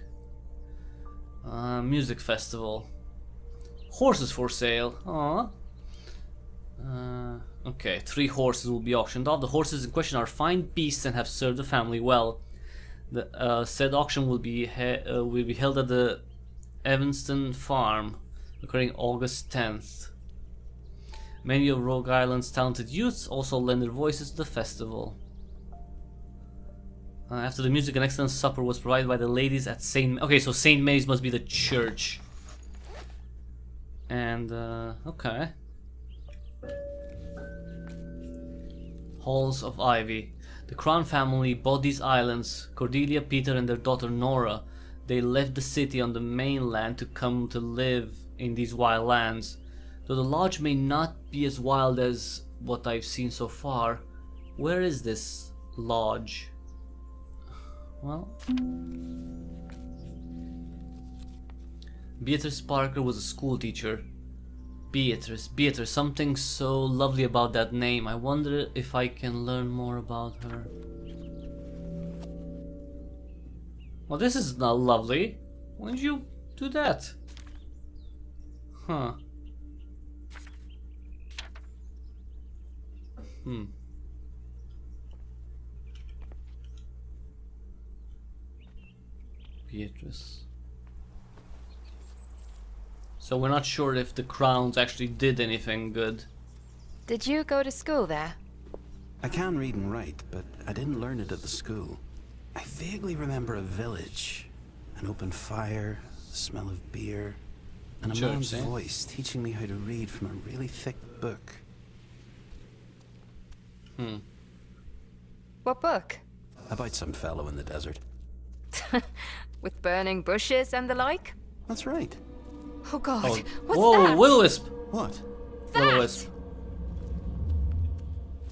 Music festival. Horses for sale. Aww. Okay, 3 horses will be auctioned off. The horses in question are fine beasts and have served the family well. The said auction will be held at the Evanston Farm, occurring August 10th. Many of Rogue Island's talented youths also lend their voices to the festival. After the music, an excellent supper was provided by the ladies at St. Okay, so St. Mary's must be the church. And, okay. Halls of Ivy. The Crown family bought these islands. Cordelia, Peter and their daughter Nora. They left the city on the mainland to come to live in these wild lands. Though the lodge may not be as wild as what I've seen so far, where is this lodge? Well, Beatrice Parker was a school teacher. Beatrice, something so lovely about that name. I wonder if I can learn more about her. Well, this is not lovely. Why did you do that? Huh. Beatrice. So we're not sure if the crowns actually did anything good. Did you go to school there? I can read and write, but I didn't learn it at the school. I vaguely remember a village, an open fire, the smell of beer, and a Church, man's eh? voice teaching me how to read from a really thick book. What book? About some fellow in the desert. With burning bushes and the like? That's right. Oh god, Oh, what's whoa, that? will-o-wisp! What? Will-o-wisp.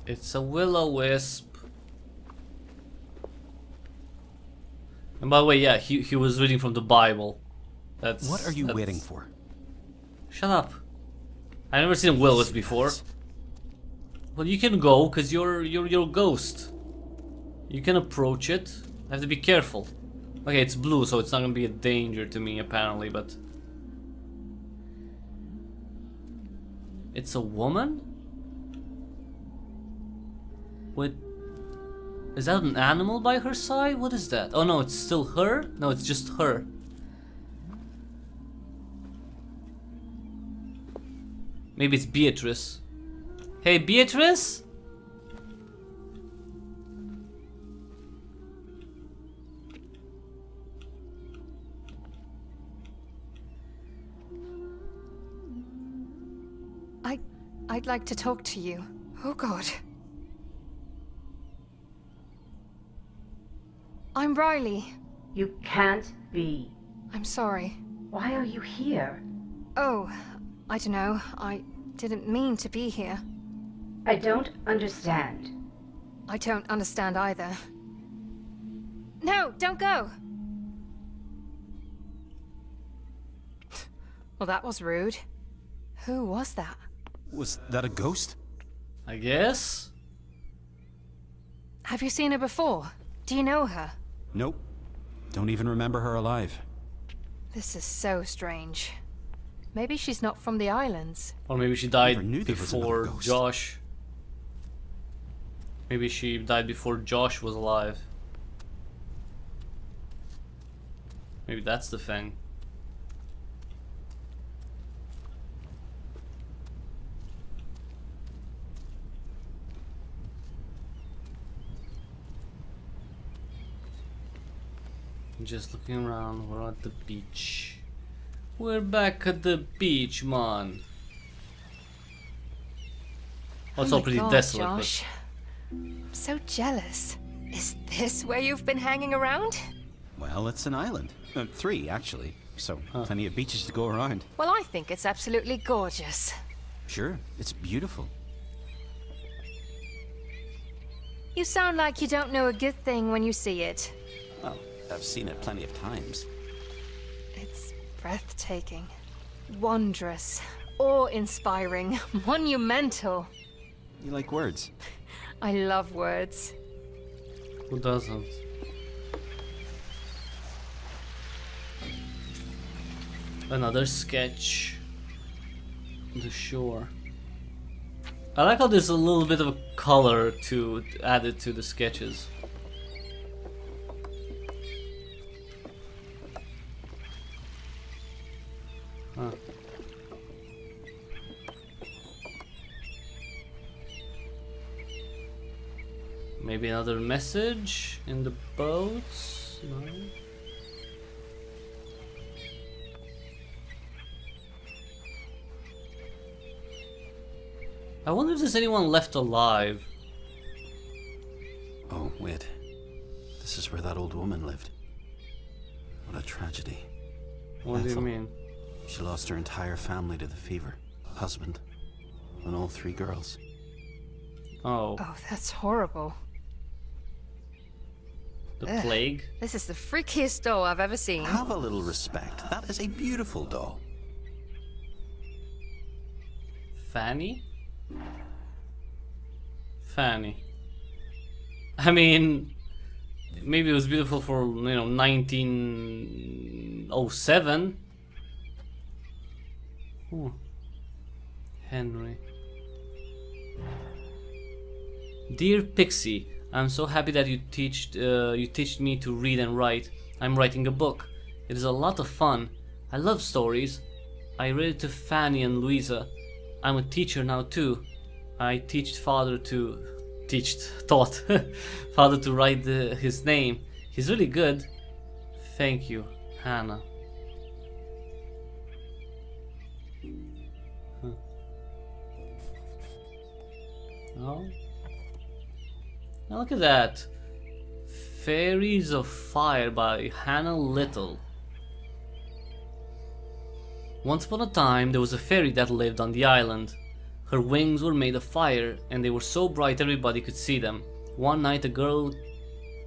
It's a will-o-wisp. And by the way, yeah, he was reading from the Bible. What are you that's- waiting for? Shut up. I've never seen a will-o-wisp before. Well, you can go, cause you're a ghost. You can approach it. I have to be careful. Okay, it's blue, so it's not gonna be a danger to me apparently, but it's a woman? With... Is that an animal by her side? What is that? Oh no, it's still her? No, it's just her. Maybe it's Beatrice. Hey, Beatrice? I'd like to talk to you. Oh god. I'm Riley. You can't be. I'm sorry. Why are you here? Oh, I don't know. I didn't mean to be here. I don't understand. I don't understand either. No, don't go! Well, that was rude. Who was that? Was that a ghost? I guess? Have you seen her before? Do you know her? Nope. Don't even remember her alive. This is so strange. Maybe she's not from the islands. Or maybe she Never died knew there was another before ghost. Josh. Maybe she died before Josh was alive. Maybe that's the thing. Just looking around, we're at the beach. We're back at the beach, man. Oh, it's Oh all my pretty God, desolate. Josh. I'm so jealous. Is this where you've been hanging around? Well, it's an island. 3, actually. So, plenty of beaches to go around. Well, I think it's absolutely gorgeous. Sure, it's beautiful. You sound like you don't know a good thing when you see it. Well, I've seen it plenty of times. It's breathtaking, wondrous, awe-inspiring, monumental. You like words? I love words. Who doesn't? Another sketch. The shore. I like how there's a little bit of a color to added to the sketches. Huh. Maybe another message in the boats? No? I wonder if there's anyone left alive. Oh, This is where that old woman lived. What a tragedy. What do you Ethel. mean? She lost her entire family to the fever. Husband. And all 3 girls. Oh, Oh, that's horrible. the Ugh. plague? This is the freakiest doll I've ever seen. Have a little respect. That is a beautiful doll. Fanny? Fanny. I mean, maybe it was beautiful for, 1907. Ooh. Henry. Dear Pixie, I'm so happy that you teached me to read and write. I'm writing a book. It is a lot of fun. I love stories. I read it to Fanny and Louisa. I'm a teacher now too. I taught father to write his name. He's really good. Thank you, Hannah. Oh. Now look at that. Fairies of Fire by Hannah Little. Once upon a time, there was a fairy that lived on the island. Her wings were made of fire, and they were so bright everybody could see them. One night, a girl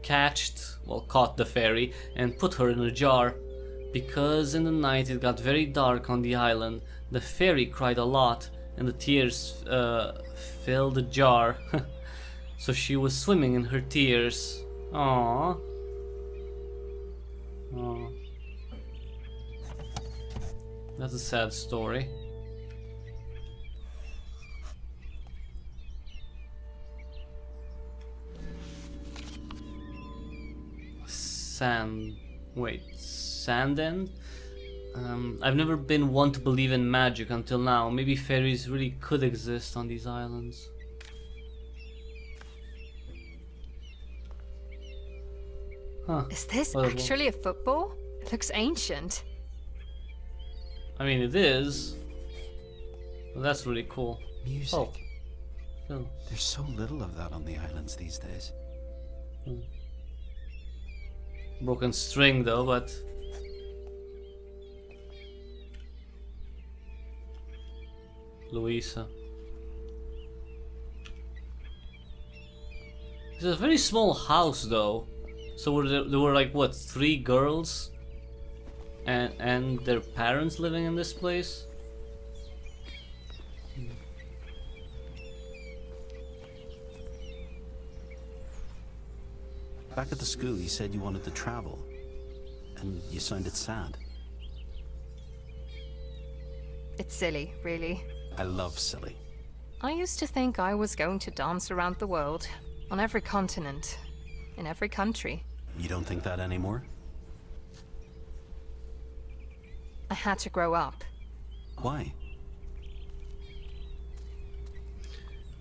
caught the fairy and put her in a jar. Because in the night it got very dark on the island, the fairy cried a lot, and the tears filled the jar. So she was swimming in her tears. Aww. Aww. That's a sad story. Sand End? I've never been one to believe in magic until now. Maybe fairies really could exist on these islands. Huh. Is this Well, actually a football? It looks ancient. I mean, it is. Well, that's really cool. Music. Oh. Oh. There's so little of that on the islands these days. Broken string though, but Louisa. It's a very small house though. So there were like what, 3 girls and their parents living in this place? Back at the school, you said you wanted to travel. And you sounded sad. It's silly, really. I love silly. I used to think I was going to dance around the world, on every continent, in every country. You don't think that anymore? I had to grow up. Why?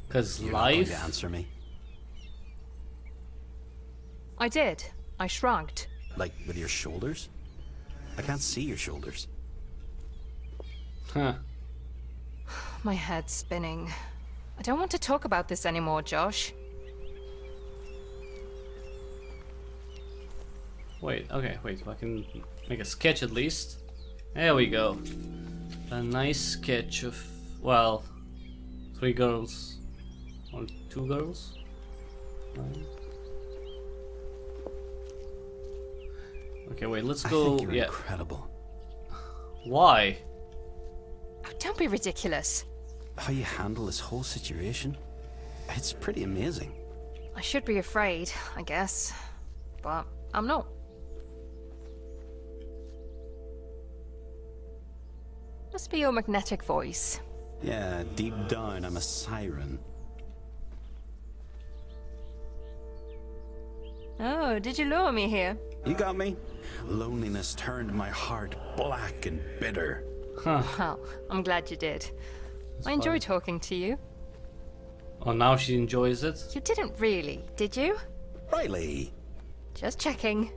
Cause You're not going life. to answer me. I did. I shrugged. Like with your shoulders? I can't see your shoulders. Huh. My head's spinning. I don't want to talk about this anymore, Josh. Wait, okay, wait, I can make a sketch at least. There we go. A nice sketch of, well, 3 girls. Or 2 girls? Right. Okay, wait, let's I go. think you're Yeah. incredible. Why? Oh, don't be ridiculous. How you handle this whole situation? It's pretty amazing. I should be afraid, I guess. But I'm not. Must be your magnetic voice. Yeah, deep down, I'm a siren. Oh, did you lure me here? You got me? Loneliness turned my heart black and bitter. Huh. Well, I'm glad you did. I enjoy talking to you. Oh, now she enjoys it? You didn't really, did you? Riley! Just checking.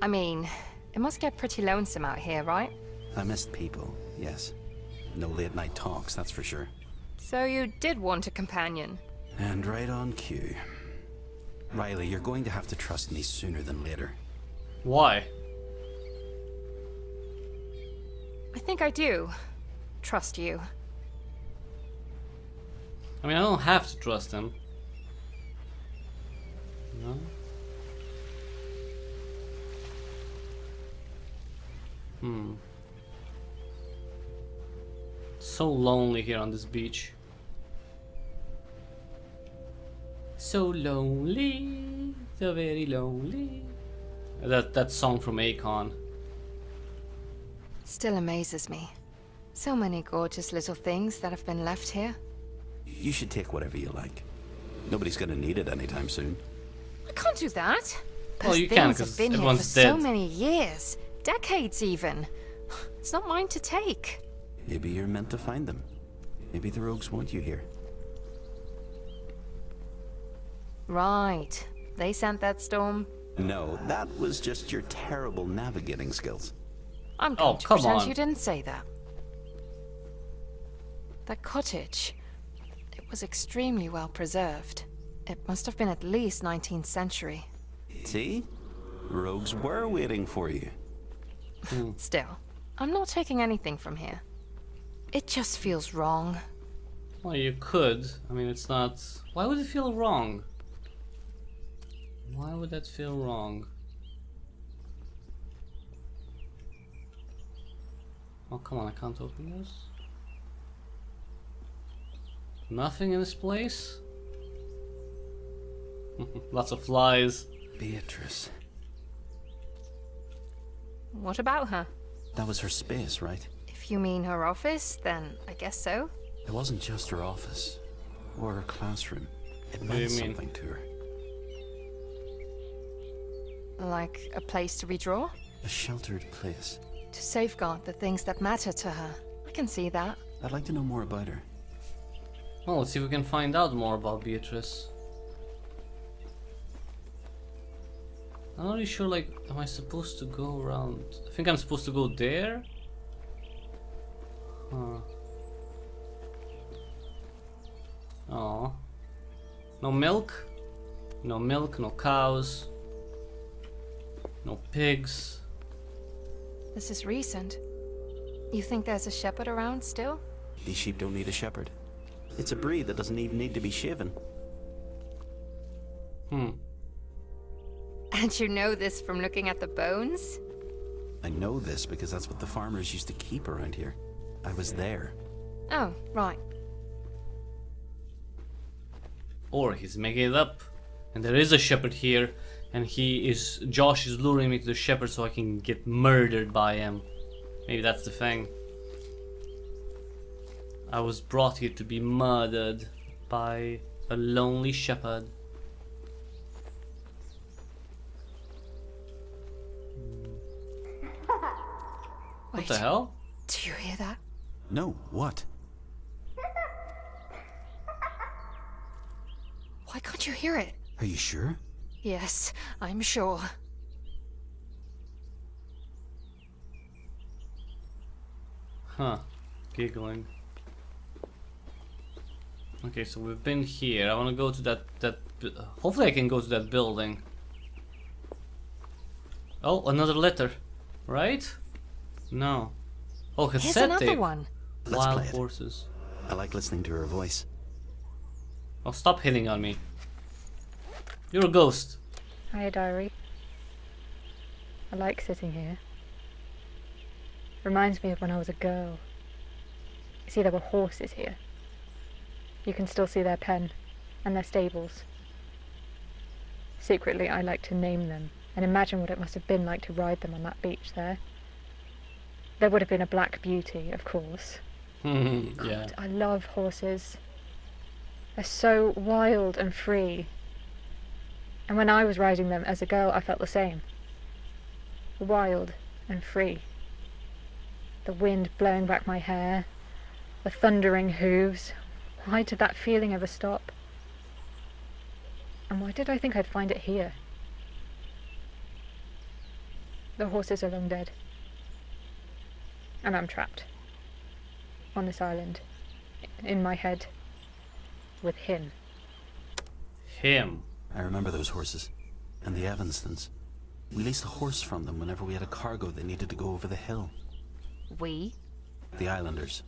I mean, it must get pretty lonesome out here, right? I missed people, yes. No late night talks, that's for sure. So you did want a companion. And right on cue. Riley, you're going to have to trust me sooner than later. Why? I think I do. Trust you. I mean, I don't have to trust him. No? So lonely here on this beach. So lonely, so very lonely. That song from Akon. It still amazes me. So many gorgeous little things that have been left here. You should take whatever you like. Nobody's gonna need it anytime soon. I can't do that. Well, Those you can, things 'cause have been here for everyone's so dead. many years. Decades even. It's not mine to take. Maybe you're meant to find them. Maybe the rogues want you here. Right. They sent that storm. No, that was just your terrible navigating skills. I'm going Oh, to come pretend on. you didn't say that. That cottage. It was extremely well preserved. It must have been at least 19th century. See? Rogues were waiting for you. Still, I'm not taking anything from here. It just feels wrong. Well, you could. I mean, it's not. Why would it feel wrong? Why would that feel wrong? Oh, come on, I can't open this. Nothing in this place? Lots of flies. Beatrice. What about her? That was her space, right? If you mean her office, then I guess so. It wasn't just her office. Or her classroom. It do meant you mean? something to her. Like a place to redraw? A sheltered place. To safeguard the things that matter to her. I can see that. I'd like to know more about her. Well, let's see if we can find out more about Beatrice. I'm not really sure, like, am I supposed to go around? I think I'm supposed to go there? Huh. Oh. No milk? No milk, no cows. No pigs. This is recent. You think there's a shepherd around still? These sheep don't need a shepherd. It's a breed that doesn't even need to be shaven. And you know this from looking at the bones? I know this because that's what the farmers used to keep around here. I was there. Oh, right. Or he's making it up. And there is a shepherd here. And Josh is luring me to the shepherd so I can get murdered by him. Maybe that's the thing. I was brought here to be murdered by a lonely shepherd. What the hell? Do you hear that? No, what? Why can't you hear it? Are you sure? Yes, I'm sure. Huh. Giggling. Okay, so we've been here. I want to go to that. Hopefully, I can go to that building. Oh, another letter, right? No. Oh, Here's cassette another tape. one. Let's Wild play it. horses. I like listening to her voice. Oh, stop hitting on me. You're a ghost. Hiya, diary. I like sitting here. Reminds me of when I was a girl. You see, there were horses here. You can still see their pen and their stables. Secretly, I like to name them and imagine what it must have been like to ride them on that beach there. There would have been a black beauty, of course. Yeah. God, I love horses. They're so wild and free. And when I was riding them as a girl, I felt the same. Wild and free. The wind blowing back my hair, the thundering hooves. Why did that feeling ever stop? And why did I think I'd find it here? The horses are long dead. And I'm trapped. On this island. In my head. With him. Him. I remember those horses. And the Evanstons. We leased a horse from them whenever we had a cargo that needed to go over the hill. We? The islanders.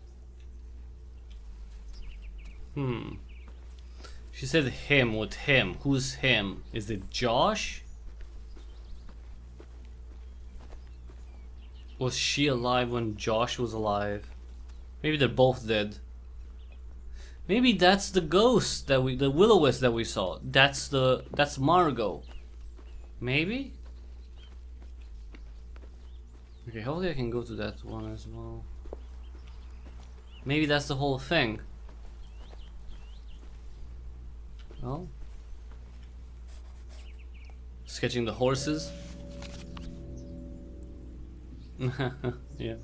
She said him with him. Who's him? Is it Josh? Was she alive when Josh was alive? Maybe they're both dead. Maybe that's the ghost that the will-o-wisp that we saw. That's Margot. Maybe? Okay, hopefully I can go to that one as well. Maybe that's the whole thing. Oh. Sketching the horses. Yeah.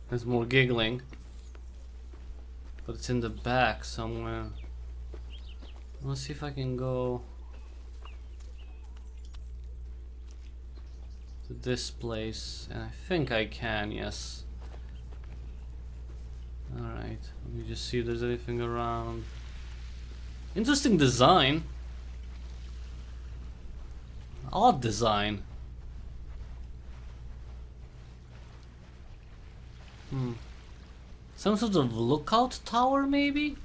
There's more giggling. But it's in the back somewhere. Let's see if I can go to this place. And I think I can, yes. Alright, let me just see if there's anything around. Interesting design. Odd design. Some sort of lookout tower, maybe?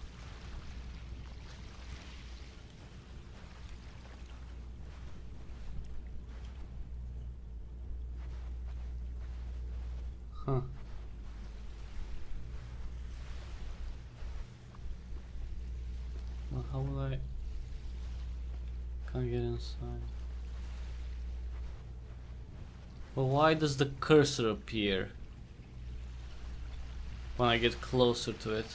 Huh. Well, how will I... Can't get inside. Well, why does the cursor appear when I get closer to it?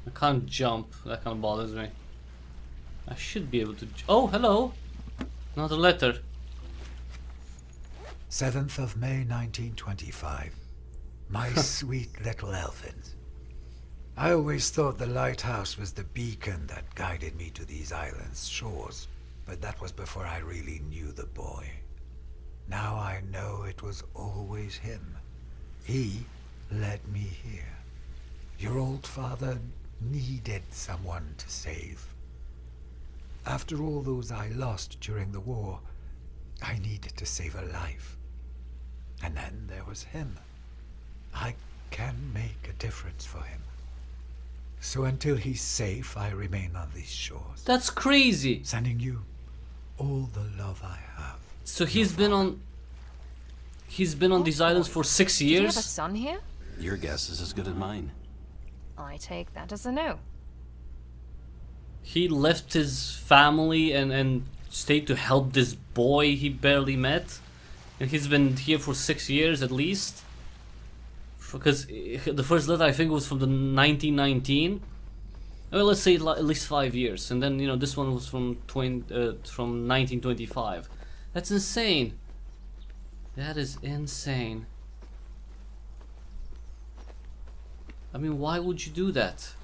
I can't jump. That kind of bothers me. I should be able to... Oh, hello! Another letter. 7th of May 1925. My sweet little Elfins. I always thought the lighthouse was the beacon that guided me to these islands' shores, but that was before I really knew the boy. Now I know it was always him. He led me here. Your old father needed someone to save. After all those I lost during the war, I needed to save a life. And then there was him. I can make a difference for him. So until he's safe, I remain on these shores. That's crazy! Sending you all the love I have. So he's been on these islands for 6 Do you have a years? son here? Your guess is as good as mine. I take that as a no. He left his family and stayed to help this boy he barely met? And he's been here for 6 years at least? Because the first letter I think was from the 1919. Well, let's say at least 5 years, and then this one was from 1925. That's insane. That is insane. I mean, why would you do that?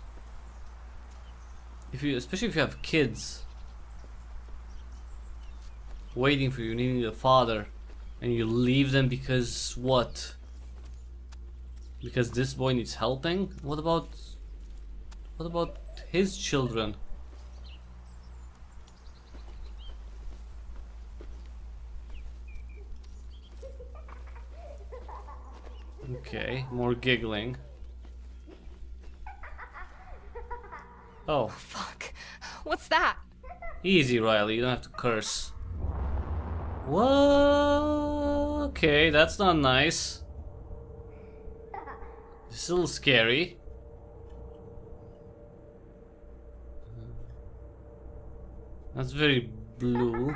Especially if you have kids waiting for you, needing a father, and you leave them because what? Because this boy needs helping? What about his children? Okay, more giggling. Oh, Fuck. What's that? easy, Riley. You don't have to curse. What? Okay, that's not nice. It's a little scary. That's very blue.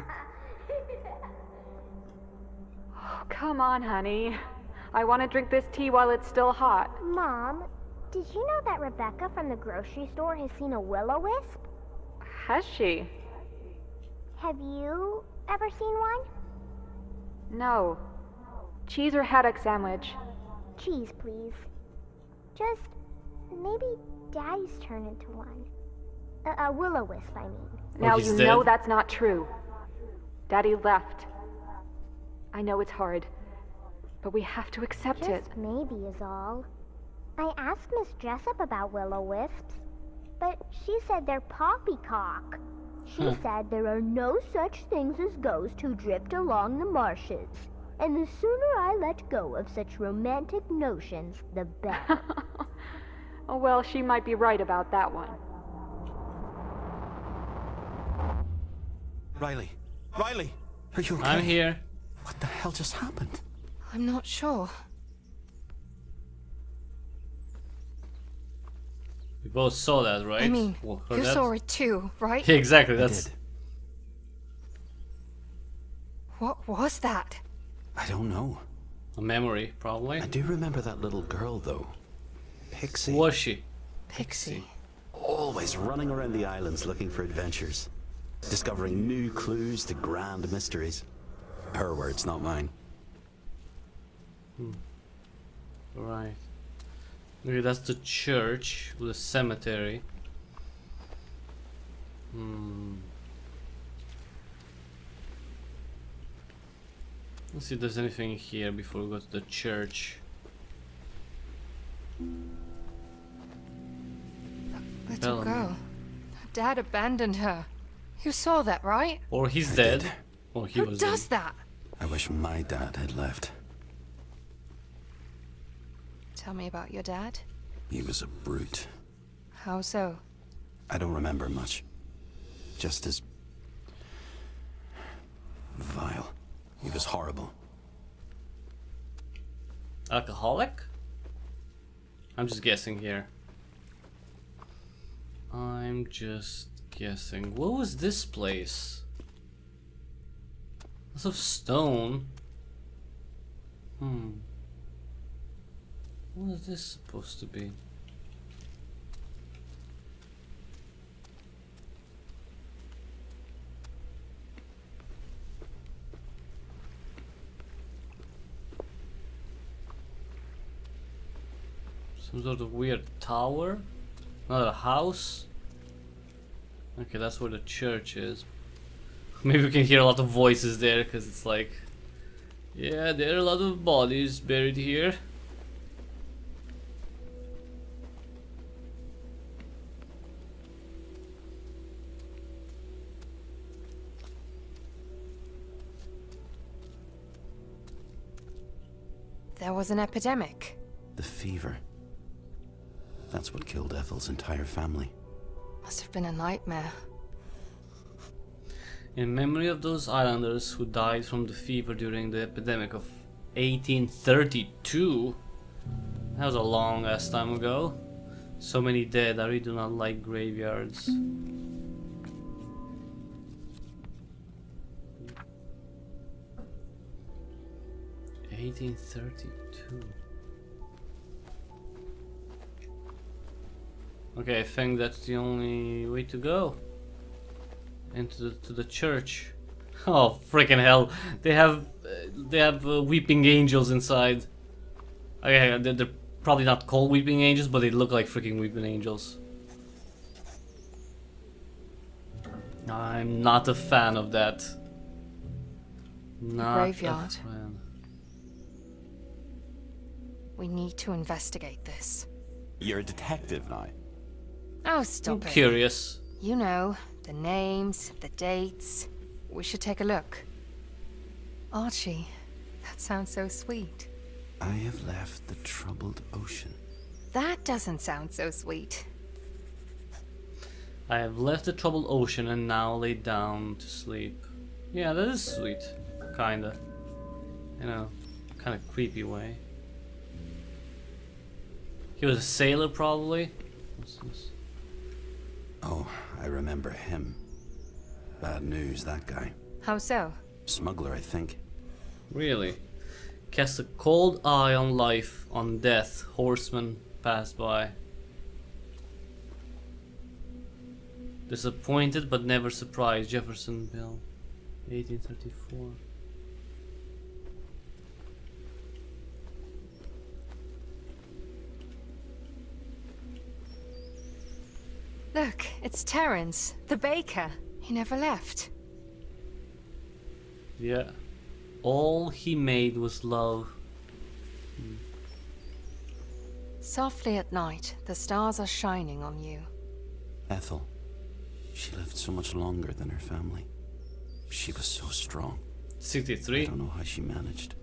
Oh, come on, honey. I want to drink this tea while it's still hot. Mom, did you know that Rebecca from the grocery store has seen a will-o-wisp? Has she? Have you ever seen one? No. Cheese or haddock sandwich? Cheese, please. Just maybe Daddy's turned into one. A will-o-wisp, I mean. Now he's you know dead? that's not true. Daddy left. I know it's hard, but we have to accept it. Just maybe is all. I asked Miss Jessup about will-o-wisps, but she said they're poppycock. She said there are no such things as ghosts who drift along the marshes, and the sooner I let go of such romantic notions, the better. Oh well, she might be right about that one. Riley! Riley! Are you okay? I'm here. What the hell just happened? I'm not sure. We both saw that, right? I mean, Well, heard you that? saw it too, right? Yeah, exactly. I That's. did. What was that? I don't know. A memory, probably. I do remember that little girl, though. Pixie. Who was she? Pixie. Always running around the islands looking for adventures. Discovering new clues to grand mysteries. Her words, not mine. Right. Okay, that's the church with a cemetery. Let's see if there's anything here before we go to the church. Let her Bellamy. go. Dad abandoned her. You saw that, right? Or he's I dead. did. Or he Who was does dead. that? I wish my dad had left. Tell me about your dad. He was a brute. How so? I don't remember much. Just as vile. He was horrible. Alcoholic? I'm just guessing here. I'm just guessing. What was this place? Lots of stone. What is this supposed to be? Some sort of weird tower? Not a house? Okay, that's where the church is. Maybe we can hear a lot of voices there, because it's like... Yeah, there are a lot of bodies buried here. There was an epidemic. The fever. That's what killed Ethel's entire family. Must have been a nightmare. In memory of those islanders who died from the fever during the epidemic of 1832. That was a long ass time ago. So many dead, I really do not like graveyards. (1832). Okay, I think that's the only way to go into the church. Oh freaking hell! They have weeping angels inside. Okay, they're probably not called weeping angels, but they look like freaking weeping angels. I'm not a fan of that. Not graveyard. a fan. We need to investigate this. You're a detective now. Oh, I'm stop it. curious. You know, the names, the dates. We should take a look. Archie, that sounds so sweet. I have left the troubled ocean. That doesn't sound so sweet. I have left the troubled ocean and now lay down to sleep. Yeah, that is sweet. Kinda. You know, kinda creepy way. He was a sailor, probably. What's this? Oh, I remember him. Bad news, that guy. How so? Smuggler, I think. Really? Cast a cold eye on life, on death. Horseman passed by. Disappointed but never surprised. Jeffersonville, 1834. Look, it's Terence, the baker. He never left. Yeah. All he made was love. Softly at night, the stars are shining on you. Ethel. She lived so much longer than her family. She was so strong. I 63. don't know how she managed.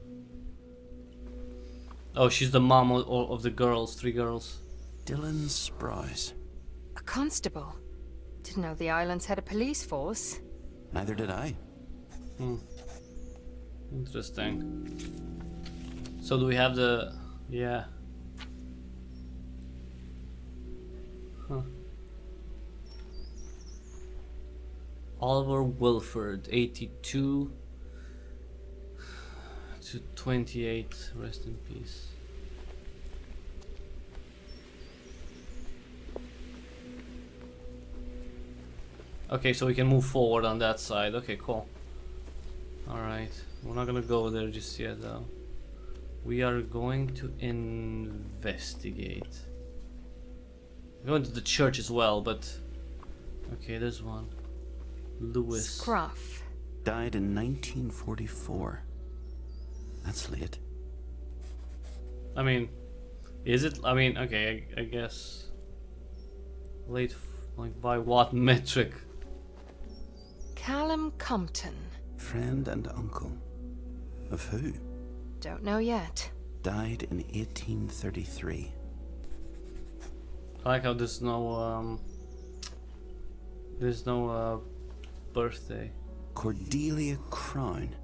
Oh, she's the mom of the girls, 3 girls. Dylan Sprouse. A constable? Didn't know the islands had a police force. Neither did I. Interesting. So do we have the... yeah. Huh. Oliver Wilford, 82 to 28, rest in peace. Okay, so we can move forward on that side. Okay, cool. Alright, we're not gonna go there just yet though. We are going to investigate. We're going to the church as well, but... okay, there's one. Lewis. Scruff. Died in 1944. That's late. I mean, is it? I mean, okay, I guess. Late, like by what metric? Callum Compton. Friend and uncle. Of who? Don't know yet. Died in 1833. I like how there's no birthday. Cordelia Crown.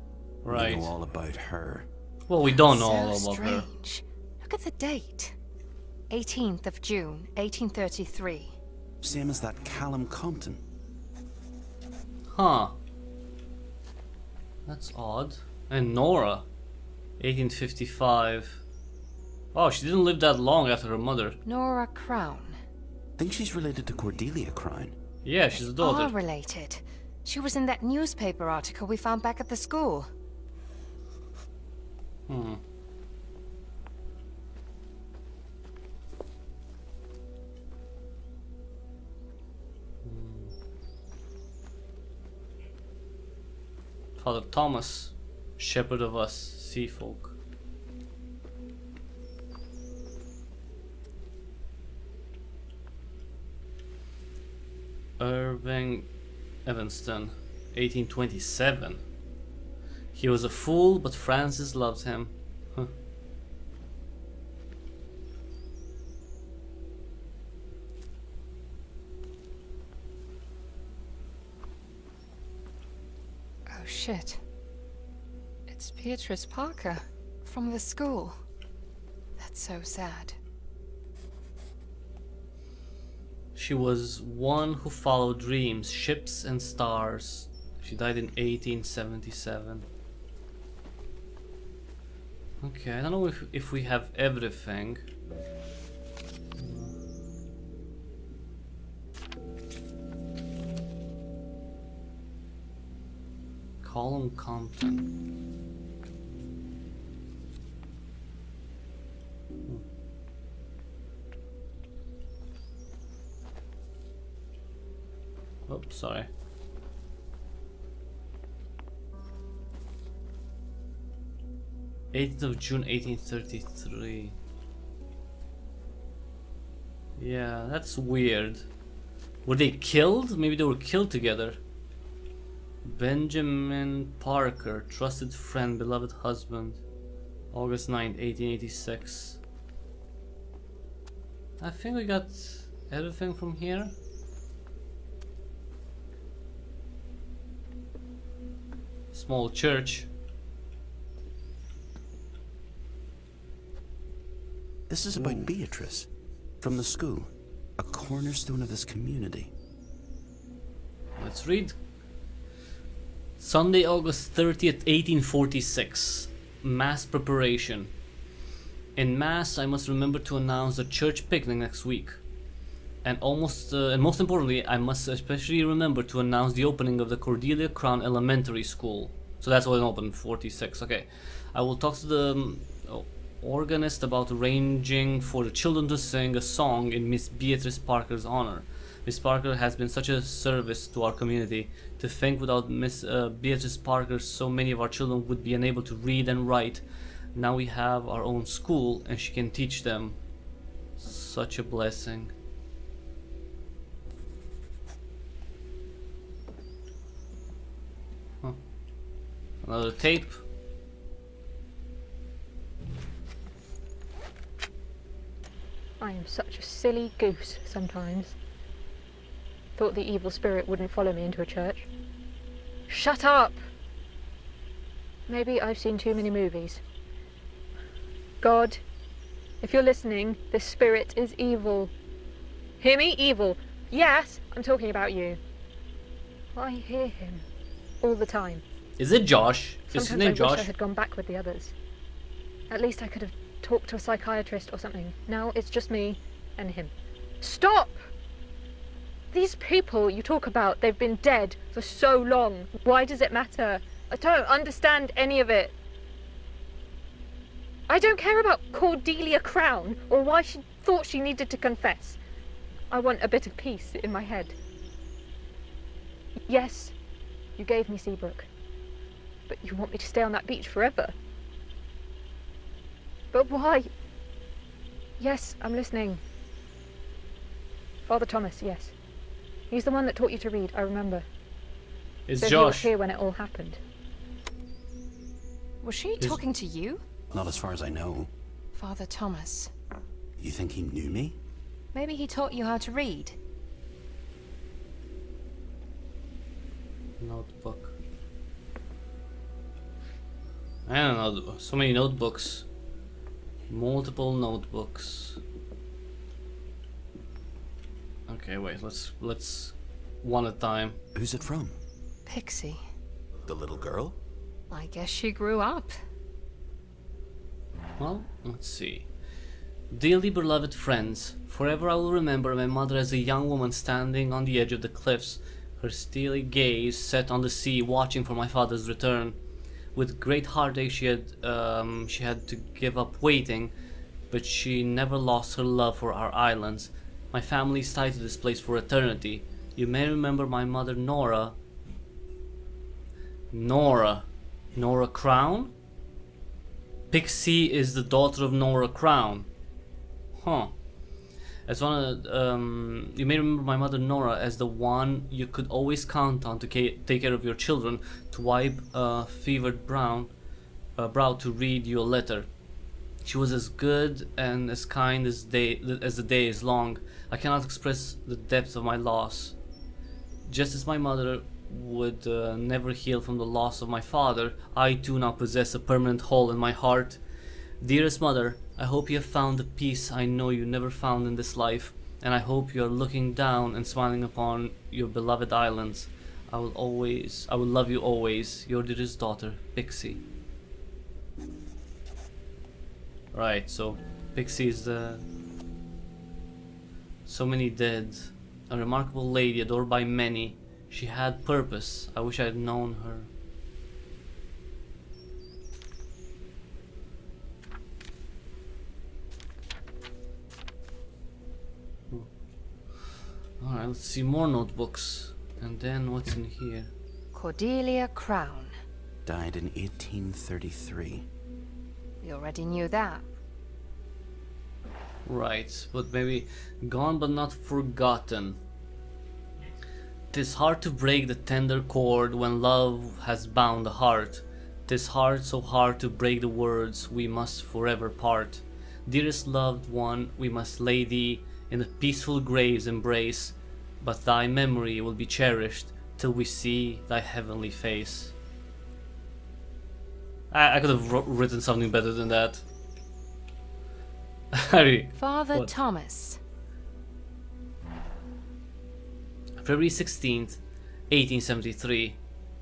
Right. We know all about her. Well, we don't know So all about her. strange. Look at the date. 18th of June, 1833. Same as that Callum Compton. Huh. That's odd. And Nora, 1855. Oh, she didn't live that long after her mother. Nora Crown. Think she's related to Cordelia Crown. Yeah, she's a Are daughter. related. She was in that newspaper article we found back at the school. Hmm. Father Thomas, shepherd of us sea folk. Irving Evanston, 1827. He was a fool, but Francis loved him. Huh. Oh shit. It's Beatrice Parker from the school. That's so sad. She was one who followed dreams, ships and stars. She died in 1877. Okay, I don't know if we have everything. Column Compton. Oh, sorry. June 1833. Yeah, that's weird. Were they killed? Maybe they were killed together. Benjamin Parker, trusted friend, beloved husband. August 9th, 1886. I think we got everything from here. Small church. This is about Beatrice. From the school. A cornerstone of this community. Let's read. Sunday, August 30th, 1846. Mass preparation. In Mass, I must remember to announce the church picnic next week. And most importantly, I must especially remember to announce the opening of the Cordelia Crown Elementary School. So that's when it opened, 46. Okay. I will talk to the organist about arranging for the children to sing a song in Miss Beatrice Parker's honor. Miss Parker has been such a service to our community. To think without Miss Beatrice Parker, so many of our children would be unable to read and write. Now we have our own school and she can teach them. Such a blessing. Huh. Another tape. I am such a silly goose sometimes. Thought the evil spirit wouldn't follow me into a church. Shut up! Maybe I've seen too many movies. God, if you're listening, this spirit is evil. Hear me? Evil. Yes, I'm talking about you. I hear him all the time. Is it Josh? Is his Sometimes name I Josh? wish I had gone back with the others. At least I could have talked to a psychiatrist or something. Now it's just me and him. Stop! These people you talk about, they've been dead for so long. Why does it matter? I don't understand any of it. I don't care about Cordelia Crown or why she thought she needed to confess. I want a bit of peace in my head. Yes, you gave me Seabrook, but you want me to stay on that beach forever. But why? Yes, I'm listening. Father Thomas, yes. He's the one that taught you to read, I remember. It's So he was Josh. here when it all happened. Was she talking to you? Not as far as I know. Father Thomas. You think he knew me? Maybe he taught you how to read. Notebook. I don't know, so many notebooks. Multiple notebooks. Okay, wait, let's one at a time. Who's it from? Pixie. The little girl? I guess she grew up. Well, let's see. Dearly beloved friends, forever I will remember my mother as a young woman standing on the edge of the cliffs, her steely gaze set on the sea, watching for my father's return. With great heartache she had to give up waiting, but she never lost her love for our islands. My family is tied to this place for eternity. You may remember my mother Nora. Nora Crown? Pixie is the daughter of Nora Crown. Huh. As one of, you may remember my mother Nora as the one you could always count on to take care of your children, to wipe a fevered brow to read you a letter. She was as good and as kind as the day is long. I cannot express the depth of my loss. Just as my mother would never heal from the loss of my father, I too now possess a permanent hole in my heart. Dearest mother, I hope you have found the peace I know you never found in this life, and I hope you are looking down and smiling upon your beloved islands. I will love you always, your dearest daughter, Pixie. Right, so Pixie is the... So many dead. A remarkable lady adored by many. She had purpose. I wish I had known her. Alright, let's see more notebooks. And then what's in here? Cordelia Crown. Died in 1833. We already knew that. Right, but maybe gone but not forgotten. 'Tis hard to break the tender cord when love has bound the heart. 'Tis hard, so hard to break the words we must forever part. Dearest loved one, we must lay thee in the peaceful grave's embrace, but thy memory will be cherished till we see thy heavenly face. I could have written something better than that. Father What? Thomas. February 16th, 1873.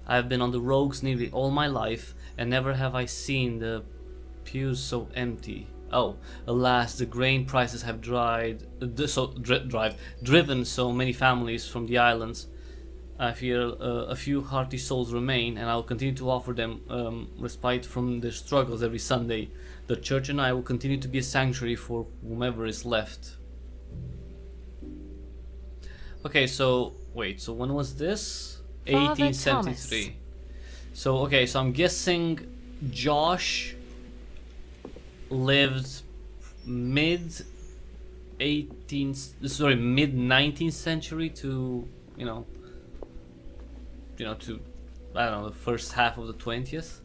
I have been on the rogues nearly all my life, and never have I seen the pews so empty. Oh, alas, the grain prices have driven so many families from the islands. I fear a few hearty souls remain, and I will continue to offer them respite from their struggles every Sunday. The church and I will continue to be a sanctuary for whomever is left. Okay, so wait, so when was this? Father 1873. So okay, so I'm guessing Josh lived mid 19th century to, to, I don't know, the first half of the 20th.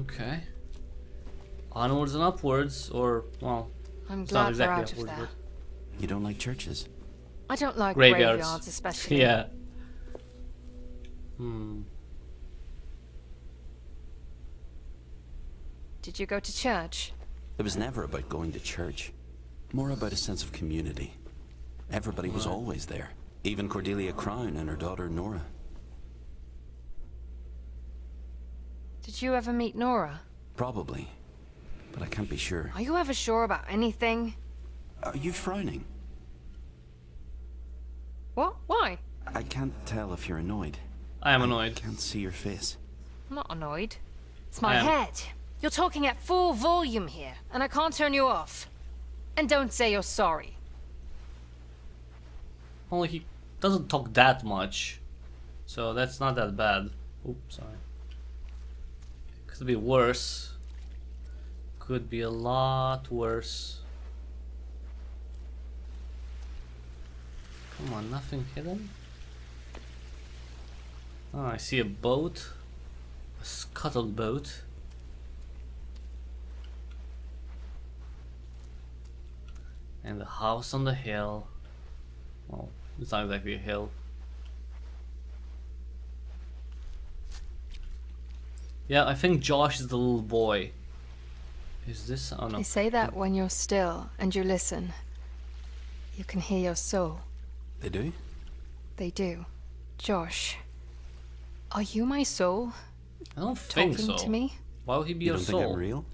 Okay. Onwards and upwards, or, well, I'm it's not glad we're exactly out of upwards, there. You don't like churches? I don't like Graveyards. graveyards especially. Yeah. Did you go to church? It was never about going to church. More about a sense of community. Everybody was always there. Even Cordelia Crown and her daughter Nora. Did you ever meet Nora? Probably. But I can't be sure. Are you ever sure about anything? Are you frowning? What? Why? I can't tell if you're annoyed. I am I annoyed. can't see your face. I'm not annoyed. It's my I am. head. You're talking at full volume here, and I can't turn you off. And don't say you're sorry. Only he doesn't talk that much, so that's not that bad. Oops, sorry. Could be worse. Could be a lot worse. Come on, nothing hidden? Oh, I see a boat. A scuttled boat. And the house on the hill. Well, it's not exactly a hill. Yeah, I think Josh is the little boy. Is this? Oh no. They say that when you're still and you listen, you can hear your soul. They do? They do. Josh, are you my soul? I don't think Talking so. to me? Why would he be You your don't think soul? I'm real?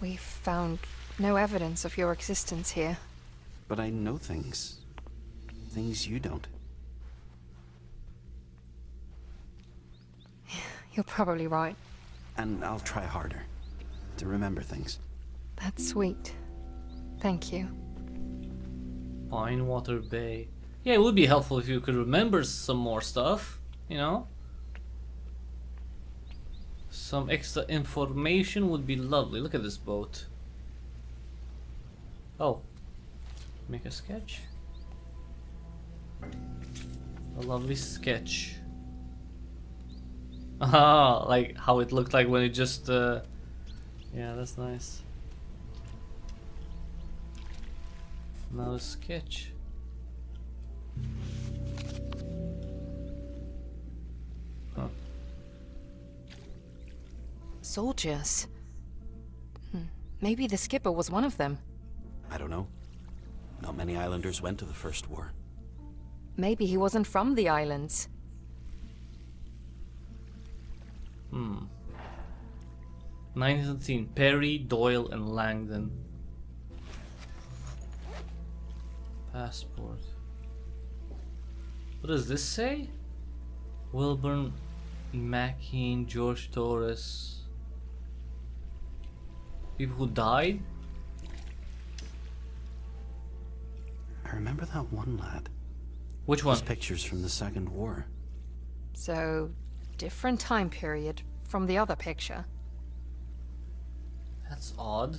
We've found no evidence of your existence here. But I know things. Things you don't. You're probably right. And I'll try harder to remember things. That's sweet. Thank you. Pinewater Bay. Yeah, it would be helpful if you could remember some more stuff, you know? Some extra information would be lovely. Look at this boat. Oh. Make a sketch. A lovely sketch. Ah, like how it looked like when it just yeah, that's nice. Now a sketch. Huh. Soldiers. Maybe the skipper was one of them. I don't know. Not many islanders went to the First War. Maybe he wasn't from the islands. 1917. Perry, Doyle, and Langdon. Passport. What does this say? Wilburn, Mackean, George Torres. People who died? I remember that one lad. Which one? Those pictures from the Second War. So, different time period from the other picture. That's odd.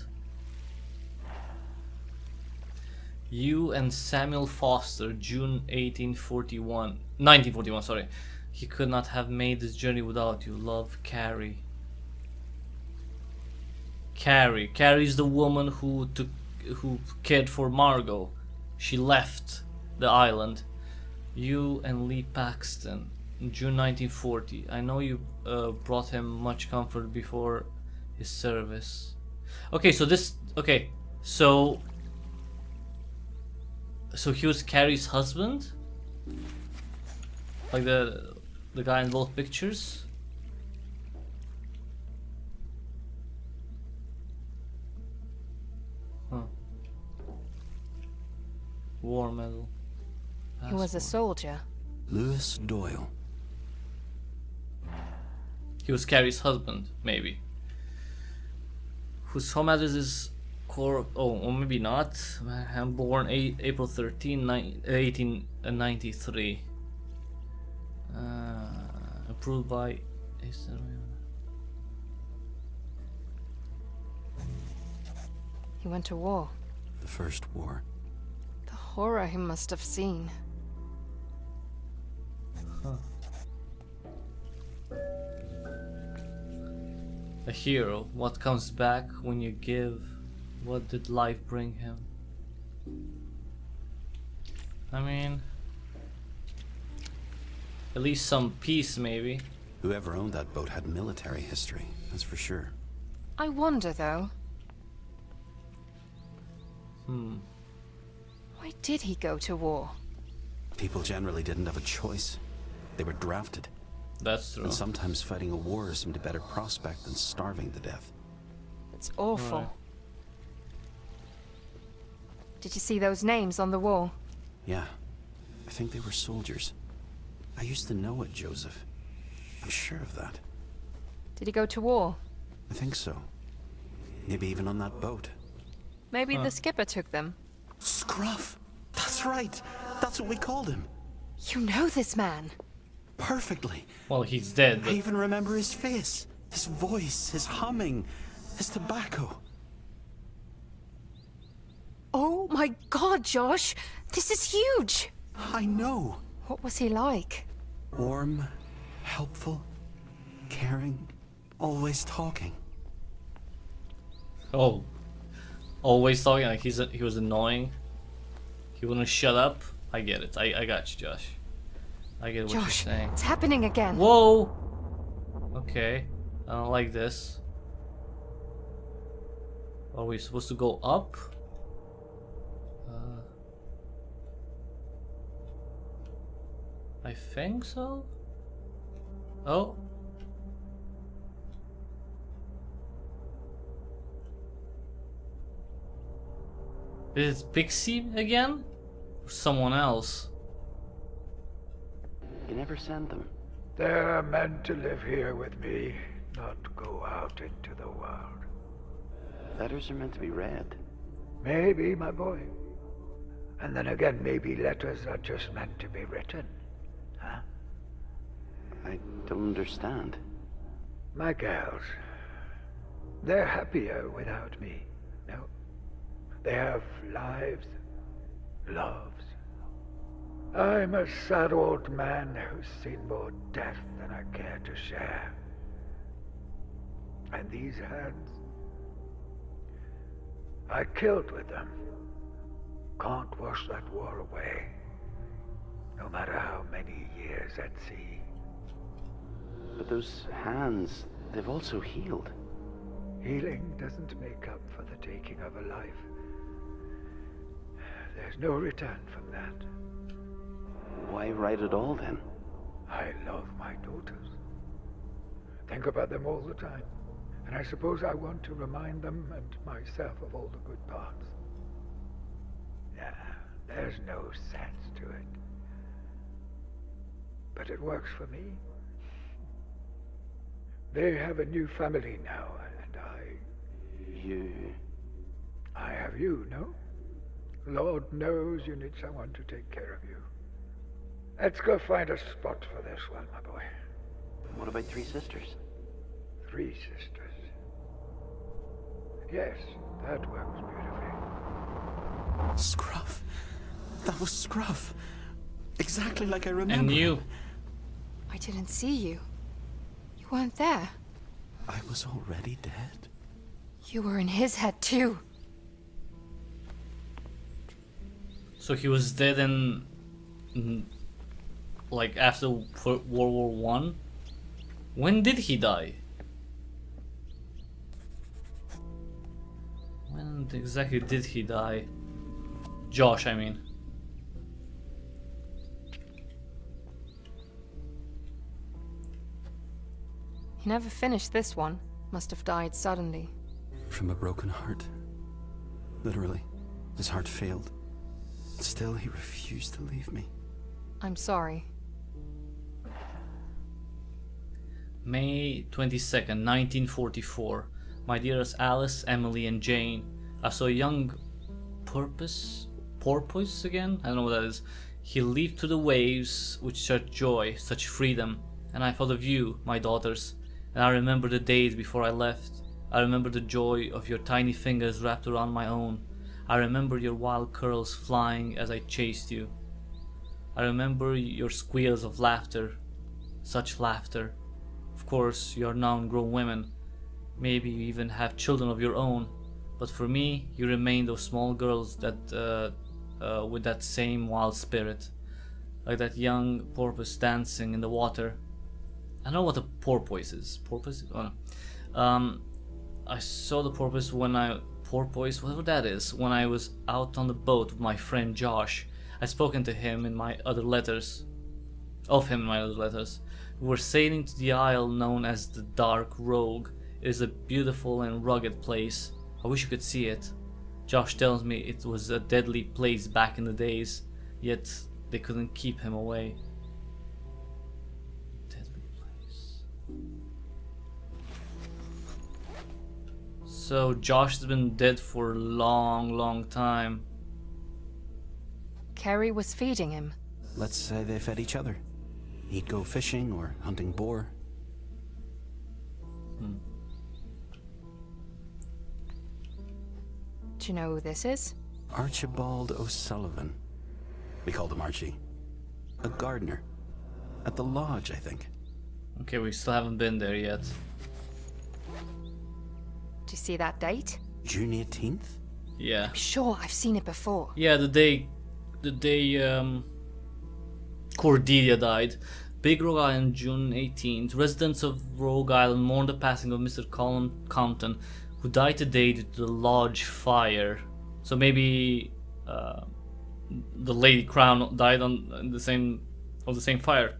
You and Samuel Foster, June 1941, sorry. He could not have made this journey without you. Love, Carrie. Carrie's the woman who cared for Margot. She left the island. You and Lee Paxton, June 1940. I know you brought him much comfort before his service. Okay, so this. Okay, so he was Carrie's husband, like the guy in both pictures. Huh. War medal. He was a Passport. soldier. Lewis Doyle. He was Carrie's husband, maybe. Whose home address is or maybe not. I'm born April 13, 1893. Approved by. He went to war. The first war. The horror he must have seen. A hero. What comes back when you give? What did life bring him? I mean, at least some peace, maybe. Whoever owned that boat had military history, that's for sure. I wonder, though. Why did he go to war? People generally didn't have a choice. They were drafted. That's true. And sometimes fighting a war seemed a better prospect than starving to death. It's awful. Right. Did you see those names on the wall? Yeah, I think they were soldiers. I used to know it, Joseph. I'm sure of that. Did he go to war? I think so. Maybe even on that boat. Maybe the skipper took them. Scruff! That's right! That's what we called him! You know this man. Perfectly. Well, he's dead, I but even remember his face, his voice, his humming, his tobacco. Oh my god, Josh! This is huge! I know. What was he like? Warm, helpful, caring, always talking. oh, always talking like he was annoying. He wouldn't shut up. I get it. I got you, Josh. I get what Josh, you're saying. it's happening again. Whoa. Okay, I don't like this. Are we supposed to go up? I think so. Oh. Is it Pixie again? Or someone else? You never send them. They're meant to live here with me, not go out into the world. Letters are meant to be read. Maybe, my boy. And then again, maybe letters are just meant to be written. Huh? I don't understand. My gals, they're happier without me. No. They have lives, loves. I'm a sad old man who's seen more death than I care to share. And these hands, I killed with them. Can't wash that war away, no matter how many years at sea. But those hands, they've also healed. Healing doesn't make up for the taking of a life. There's no return from that. Why write it all then? I love my daughters. Think about them all the time. And I suppose I want to remind them and myself of all the good parts. Yeah, there's no sense to it. But it works for me. They have a new family now, and I have you, no? Lord knows you need someone to take care of you. Let's go find a spot for this one, my boy. What about 3 sisters? 3 sisters. Yes, that works beautifully. Scruff. That was Scruff. Exactly like I remember. And you. I didn't see you. You weren't there. I was already dead. You were in his head too. So he was dead in like after World War One. When did he die? When exactly did he die? Josh, I mean. He never finished this one. Must have died suddenly. From a broken heart. Literally. His heart failed. Still, he refused to leave me. I'm sorry. May 22nd, 1944. My dearest Alice, Emily, and Jane. I saw a young porpoise again? I don't know what that is. He leaped to the waves with such joy, such freedom. And I thought of you, my daughters. And I remember the days before I left. I remember the joy of your tiny fingers wrapped around my own. I remember your wild curls flying as I chased you. I remember your squeals of laughter. Such laughter. Of course, you are now grown women. Maybe you even have children of your own. But for me, you remain those small girls that with that same wild spirit. Like that young porpoise dancing in the water. I don't know what a porpoise is. Porpoise? Oh, no. I saw the porpoise whatever that is, when I was out on the boat with my friend Josh. I spoken to him in my other letters. We were sailing to the isle known as the Dark Rogue. It is a beautiful and rugged place. I wish you could see it. Josh tells me it was a deadly place back in the days, yet they couldn't keep him away. Deadly place. So Josh has been dead for a long time. Kerry was feeding him. Let's say they fed each other. He'd go fishing or hunting boar. Do you know who this is? Archibald O'Sullivan. We called him Archie. A gardener. At the lodge, I think. Okay, we still haven't been there yet. Do you see that date? June 18th? Yeah. I'm sure I've seen it before. Yeah, the day Cordelia died. Big Rogue Island, June 18th. Residents of Rogue Island mourn the passing of Mr. Colin Compton, who died today due to the lodge fire. So maybe the Lady Crown died on the same fire.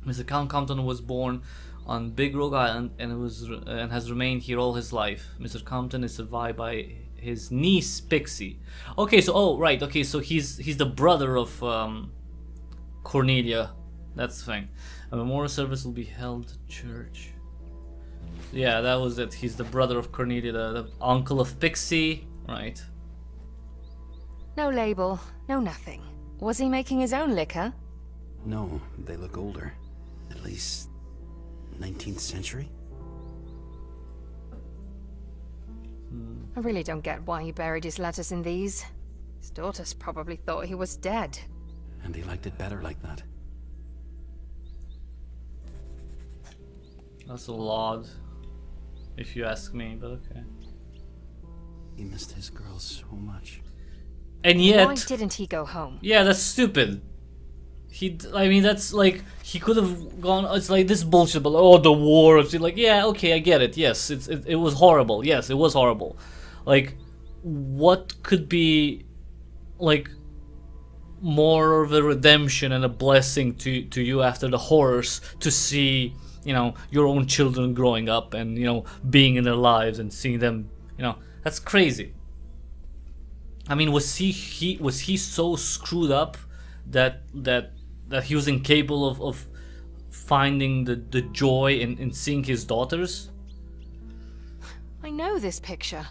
Mr. Colin Compton was born on Big Rogue Island and has remained here all his life. Mr. Compton is survived by his niece Pixie. Okay, so so he's the brother of Cornelia. That's the thing. A memorial service will be held at church. Yeah, that was it. He's the brother of Cornelia, the uncle of Pixie. Right. No label, no nothing. Was he making his own liquor? No, they look older. At least 19th century? I really don't get why he buried his letters in these. His daughters probably thought he was dead. And he liked it better like that. That's a lot, if you ask me, but okay. He missed his girls so much. And yet... Why didn't he go home? Yeah, that's stupid. I mean, that's like, he could have gone, it's like this bullshit about, oh, the war. It's like, yeah, okay, I get it. Yes, it was horrible. Yes, it was horrible. Like, what could be, like, more of a redemption and a blessing to you after the horrors, to see, you know, your own children growing up and, you know, being in their lives and seeing them, you know, that's crazy. I mean, was he so screwed up that he was incapable of finding the joy in seeing his daughters? I know this picture.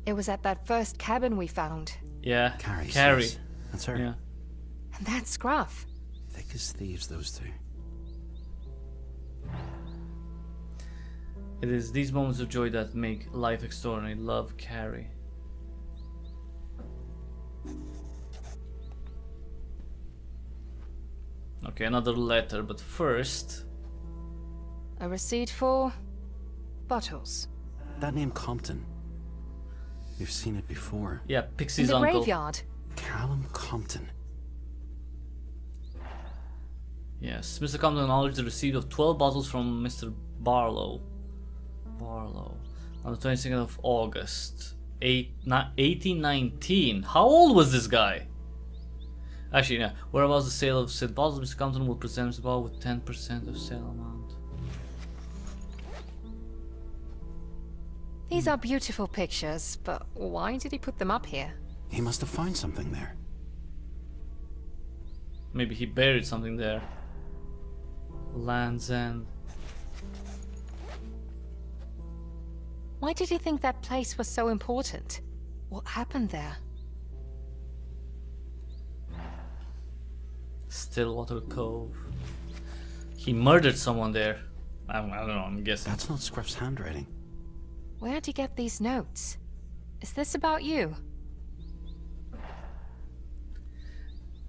It was at that first cabin we found. Yeah, Carrie. That's her. Yeah. And that scruff. Thick as thieves, those two. It is these moments of joy that make life extraordinary. Love, Carrie. Okay, another letter, but first... A receipt for... bottles. That name Compton. We've seen it before. Yeah, In Pixie's the uncle. graveyard. Callum Compton. Yes, Mr. Compton acknowledged the receipt of 12 bottles from Mr. Barlow. On the 22nd of August, 1819. How old was this guy? Actually, yeah. Whereabouts the sale of said bottles, Mr. Compton will present Mr. Barlow with 10% of sale amount. These are beautiful pictures, but why did he put them up here? He must have found something there. Maybe he buried something there. Land's End. Why did he think that place was so important? What happened there? Stillwater Cove. He murdered someone there. I don't know, I'm guessing. That's not Scruff's handwriting. Where'd he get these notes? Is this about you?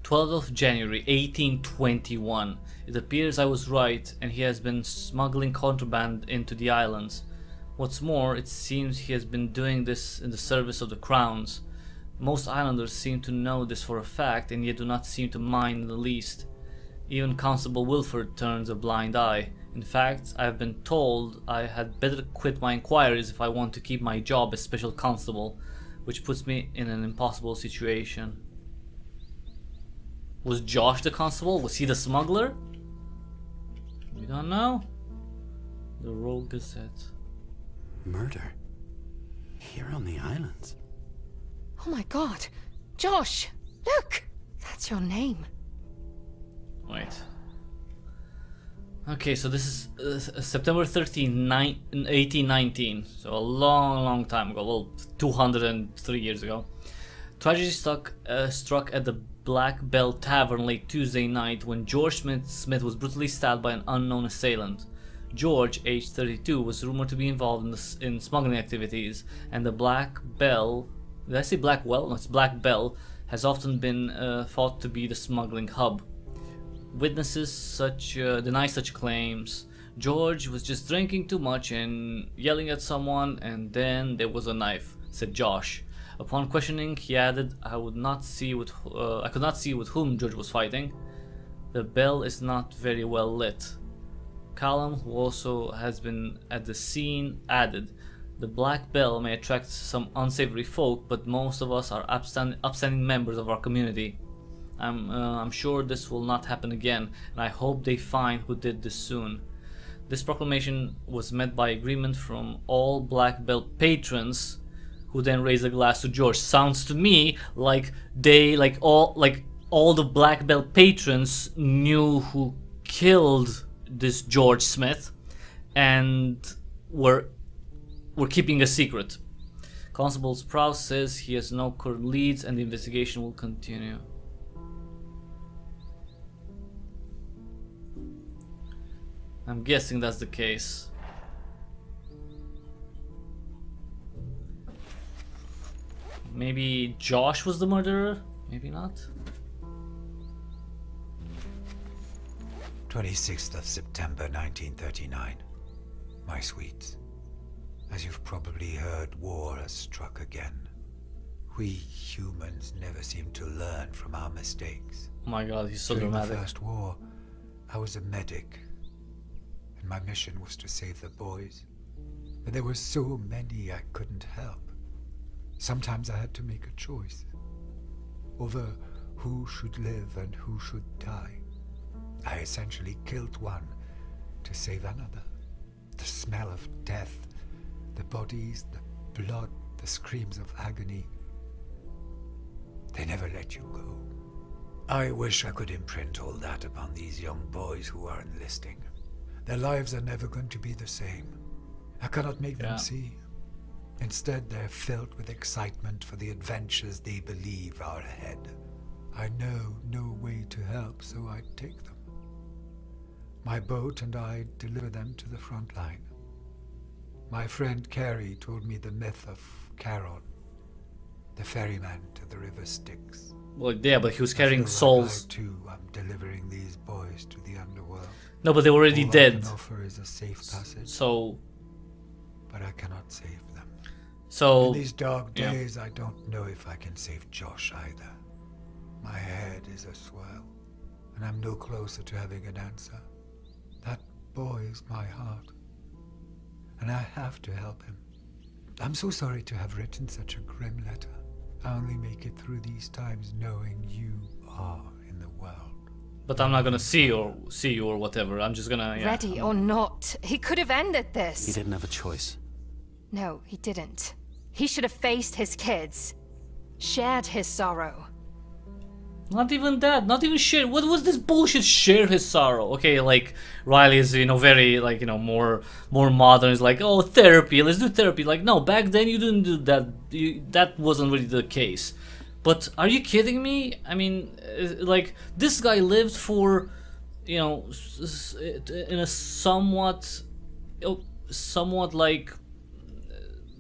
12th of January 1821. It appears I was right, and he has been smuggling contraband into the islands. What's more, it seems he has been doing this in the service of the crowns. Most islanders seem to know this for a fact, and yet do not seem to mind in the least. Even Constable Wilford turns a blind eye. In fact, I have been told I had better quit my inquiries if I want to keep my job as special constable, which puts me in an impossible situation. Was Josh the constable? Was he the smuggler? We don't know. The Rogue Gazette. Murder? Here on the islands? Oh my god! Josh! Look! That's your name. Wait. Okay, so this is September 13, 1819. So a long time ago. Well, 203 years ago. Tragedy struck at the Black Bell Tavern late Tuesday night when George Smith was brutally stabbed by an unknown assailant. George, aged 32, was rumored to be involved in smuggling activities, and the Black Bell, did I say Blackwell? No, it's Black Bell, has often been thought to be the smuggling hub. Witnesses deny such claims. George was just drinking too much and yelling at someone, and then there was a knife, said Josh. Upon questioning, he added, I could not see with whom George was fighting. The bell is not very well lit. Callum, who also has been at the scene, added, the Black Bell may attract some unsavory folk, but most of us are upstanding members of our community. I'm sure this will not happen again, and I hope they find who did this soon. This proclamation was met by agreement from all Black Bell patrons, who then raised a glass to George. Sounds to me like all the Black Bell patrons knew who killed this George Smith and were keeping a secret. Constable Sprouse says he has no current leads and the investigation will continue. I'm guessing that's the case. Maybe Josh was the murderer? Maybe not. 26th of September 1939. My sweets. As you've probably heard, war has struck again. We humans never seem to learn from our mistakes. Oh my god, he's so During dramatic. the First War, I was a medic, and my mission was to save the boys. But there were so many I couldn't help. Sometimes I had to make a choice over who should live and who should die. I essentially killed one to save another. The smell of death, the bodies, the blood, the screams of agony. They never let you go. I wish I could imprint all that upon these young boys who are enlisting. Their lives are never going to be the same. I cannot make them see. Instead, they're filled with excitement for the adventures they believe are ahead. I know no way to help, so I take them. My boat and I deliver them to the front line. My friend Carrie told me the myth of Charon, the ferryman to the river Styx. Well, yeah, but he was carrying souls. I too am delivering these boys to the underworld. No, but they were already All dead. I can offer is a safe passage. So, but I cannot save them. So in these dark days, I don't know if I can save Josh either. My head is a swirl, and I'm no closer to having an answer. That boy is my heart, and I have to help him. I'm so sorry to have written such a grim letter. I only make it through these times knowing you are in the world. But I'm not gonna see you or whatever. I'm just gonna. Yeah. Ready or not, he could have ended this. He didn't have a choice. No, he didn't. He should have faced his kids, shared his sorrow. Not even that. Not even share. What was this bullshit? Share his sorrow. Okay, like Riley is, you know, very like, you know, more modern. It's like, oh, therapy. Let's do therapy. Like, no, back then you didn't do that. That wasn't really the case. But are you kidding me? I mean, like this guy lived for, you know, in a somewhat like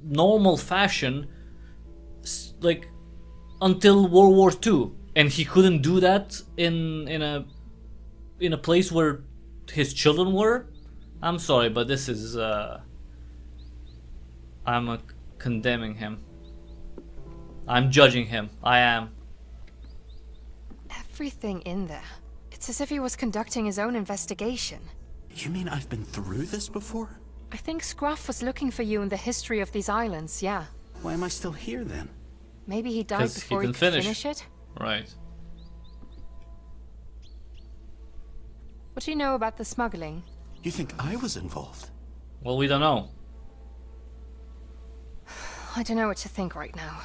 normal fashion, like until World War II. And he couldn't do that in a place where his children were. I'm sorry, but this is I'm condemning him. I'm judging him. I am. Everything in there. It's as if he was conducting his own investigation. You mean I've been through this before? I think Scruff was looking for you in the history of these islands, yeah. Why am I still here then? Maybe he died 'Cause he before he didn't could finish. finish it? Right. What do you know about the smuggling? You think I was involved? Well, we don't know. I don't know what to think right now.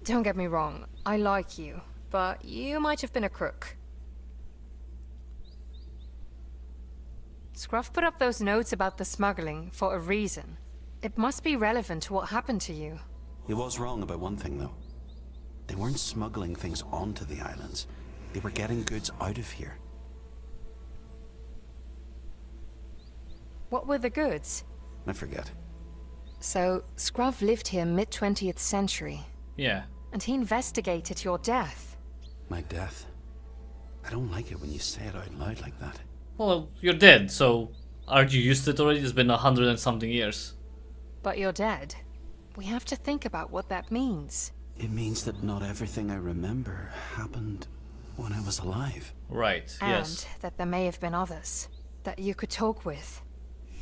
Don't get me wrong, I like you, but you might have been a crook. Scruff put up those notes about the smuggling for a reason. It must be relevant to what happened to you. He was wrong about one thing though. They weren't smuggling things onto the islands. They were getting goods out of here. What were the goods? I forget. So, Scruff lived here mid-20th century, Yeah. and he investigated your death. My death. I don't like it when you say it out loud like that. Well, you're dead, so aren't you used to it already? It's been 100 and something years. But you're dead. We have to think about what that means. It means that not everything I remember happened when I was alive. Right, And yes. that there may have been others that you could talk with.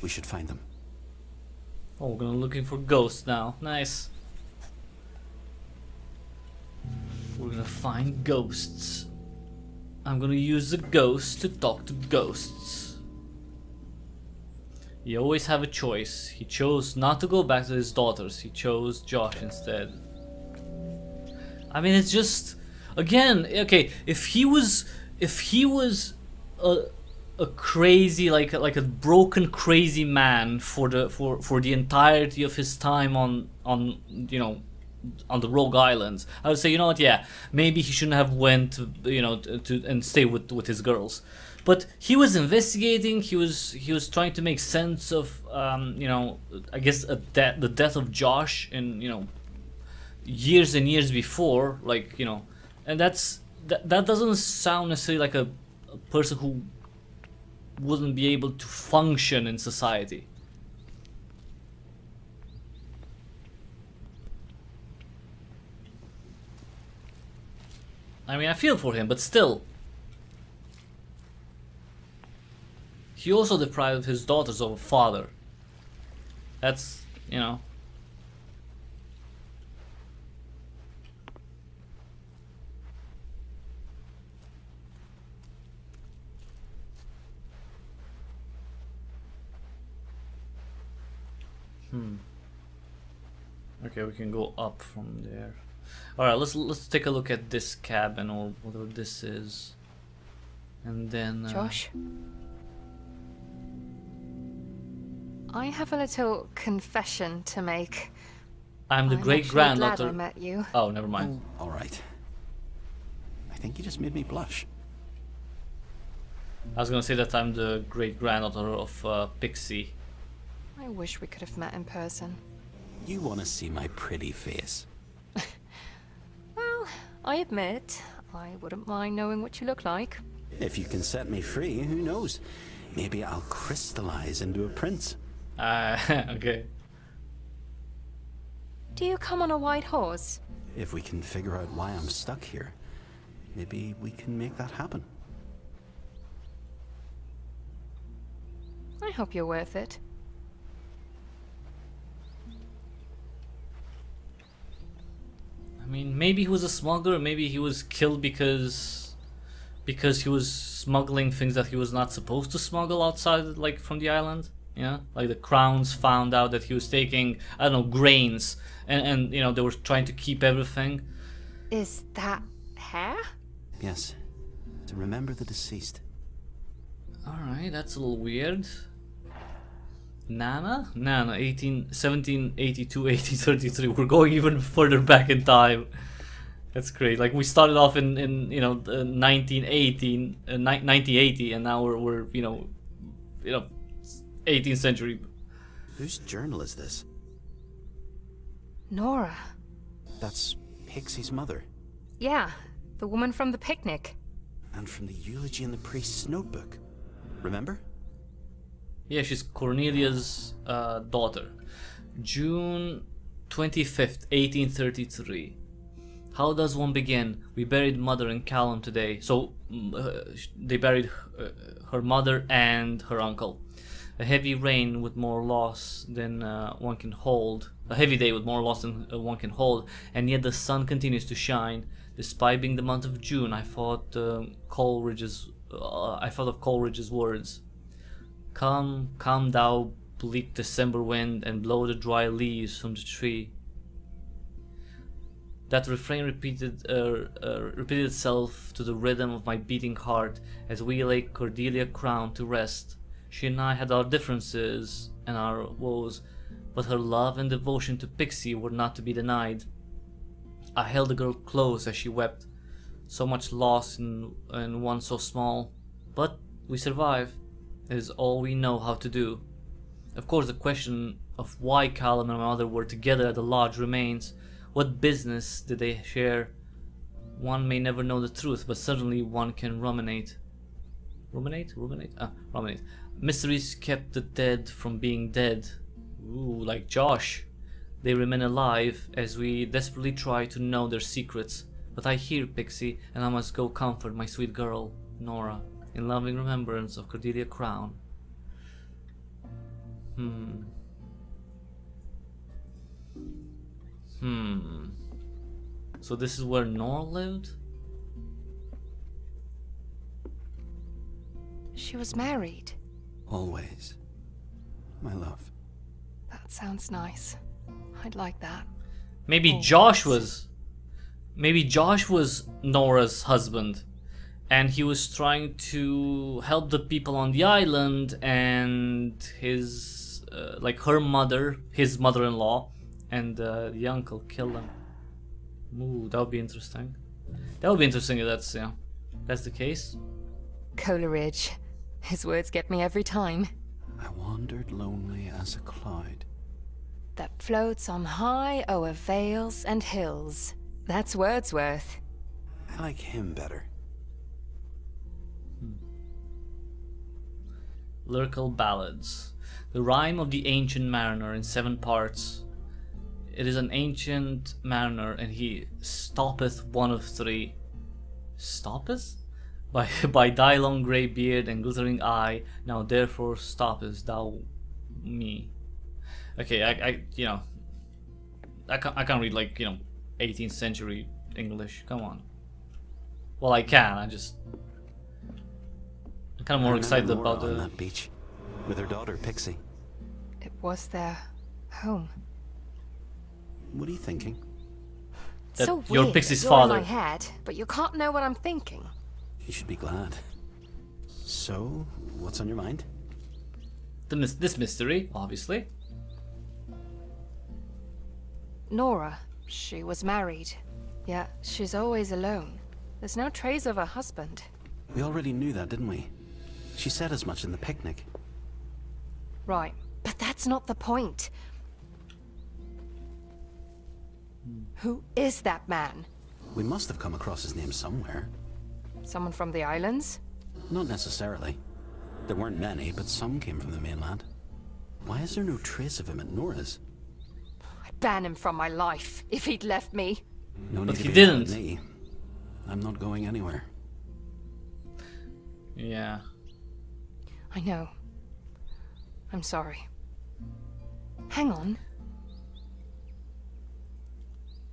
We should find them. Oh, we're gonna looking for ghosts now. Nice. We're gonna find ghosts. I'm gonna use the ghosts to talk to ghosts. You always have a choice. He chose not to go back to his daughters. He chose Josh instead. I mean, it's just, again, okay. If he was a crazy, like a broken, crazy man for the entirety of his time on you know, on the Rogue Islands, I would say, you know what, yeah, maybe he shouldn't have went, you know, to and stay with his girls. But he was investigating. He was trying to make sense of, you know, I guess the death of Josh, and you know, years and years before, like, you know, and that doesn't sound necessarily like a person who wouldn't be able to function in society. I mean, I feel for him, but still. He also deprived his daughters of a father. That's, you know. Okay, we can go up from there. All right, let's take a look at this cabin or whatever this is, and then. Josh? I have a little confession to make. I'm the I'm great actually glad granddaughter. I met you. Oh, never mind. All right. I think you just made me blush. I was gonna say that I'm the great granddaughter of Pixie. I wish we could have met in person. You want to see my pretty face? Well, I admit, I wouldn't mind knowing what you look like. If you can set me free, who knows? Maybe I'll crystallize into a prince. Okay. Do you come on a white horse? If we can figure out why I'm stuck here, maybe we can make that happen. I hope you're worth it. I mean, maybe he was a smuggler. Maybe he was killed because he was smuggling things that he was not supposed to smuggle outside, like from the island. Yeah, like the crowns found out that he was taking, I don't know, grains, and you know, they were trying to keep everything. Is that hair? Yes, to remember the deceased. Alright, that's a little weird. Nana, 1782, 1833. We're going even further back in time. That's great. Like, we started off in you know 1918, 1980, and now we're you know 18th century. Whose journal is this? Nora. That's Pixie's mother. Yeah, the woman from the picnic. And from the eulogy in the priest's notebook. Remember? Yeah, she's Cornelia's daughter. June 25th, 1833. How does one begin? We buried mother and Callum today. So they buried her mother and her uncle. A heavy rain with more loss than one can hold. A heavy day with more loss than one can hold, and yet the sun continues to shine. Despite being the month of June, I thought of Coleridge's words. Come, come, thou bleak December wind, and blow the dry leaves from the tree. That refrain repeated itself to the rhythm of my beating heart as we lay Cordelia crowned to rest. She and I had our differences and our woes, but her love and devotion to Pixie were not to be denied. I held the girl close as she wept. So much loss in one so small. But we survive. It is all we know how to do. Of course, the question of why Callum and my mother were together at the lodge remains. What business did they share? One may never know the truth, but certainly one can ruminate. Ruminate? Ruminate. Mysteries kept the dead from being dead. Ooh, like Josh. They remain alive as we desperately try to know their secrets. But I hear Pixie, and I must go comfort my sweet girl, Nora, in loving remembrance of Cordelia Crown. So this is where Nora lived? She was married. Always. My love. That sounds nice. I'd like that. Maybe Oh, Josh yes. was Nora's husband, and he was trying to help the people on the island, and his like her mother, his mother-in-law, and the uncle killed him. Ooh, that would be interesting. That would be interesting if that's the case. Coleridge. His words get me every time. I wandered lonely as a cloud. That floats on high o'er vales and hills. That's Wordsworth. I like him better. Lyrical ballads. The rhyme of the ancient mariner in 7 parts. It is an ancient mariner, and he stoppeth one of 3. Stoppeth? By thy long grey beard and glittering eye, now therefore stoppest thou me. Okay, I can't read 18th century English. Come on. Well, I can. I'm kind of more excited about on that beach with her daughter Pixie. It was their home. What are you thinking? That So you're weird Pixie's that you're father. in my head, but you can't know what I'm thinking. You should be glad. So, what's on your mind? This mystery, obviously. Nora, she was married. Yeah, she's always alone. There's no trace of her husband. We already knew that, didn't we? She said as much in the picnic. Right, but that's not the point. Who is that man? We must have come across his name somewhere. Someone from the islands? Not necessarily. There weren't many, but some came from the mainland. Why is there no trace of him at Nora's? I'd ban him from my life if he'd left me. No need But to he be didn't. mad at me. I'm not going anywhere. Yeah. I know. I'm sorry. Hang on.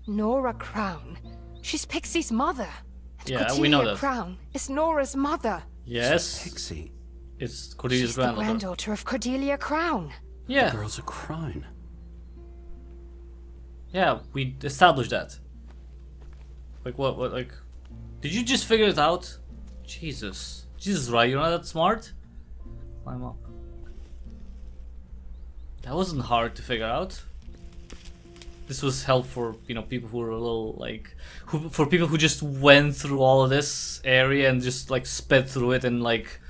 Nora Crown. She's Pixie's mother. And Yeah, Cordelia we know that. Crown is Nora's mother. Yes. Pixie. It's Cordelia's She's the granddaughter. granddaughter of Cordelia Crown. Yeah. The girl's a crown. Yeah, we established that. Like what like Did you just figure it out? Jesus. Jesus, right? You're not that smart? Climb up. That wasn't hard to figure out. This was help for, you know, people who were a little like, for people who just went through all of this area and just like sped through it in like,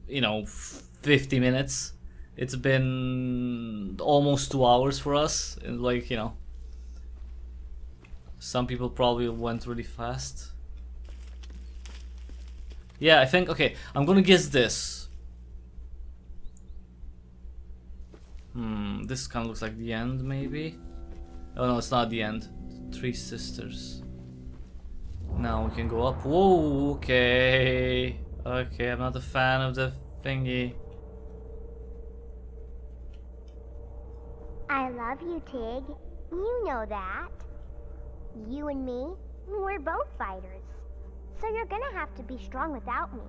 you know, 50 minutes. It's been almost 2 hours for us, and like, you know, some people probably went really fast. Yeah, I think, okay, I'm gonna guess this. This kind of looks like the end, maybe? Oh no, it's not the end. 3 sisters. Now we can go up. Whoa, okay. Okay, I'm not a fan of the thingy. I love you, Tig. You know that. You and me, we're both fighters. So you're gonna have to be strong without me.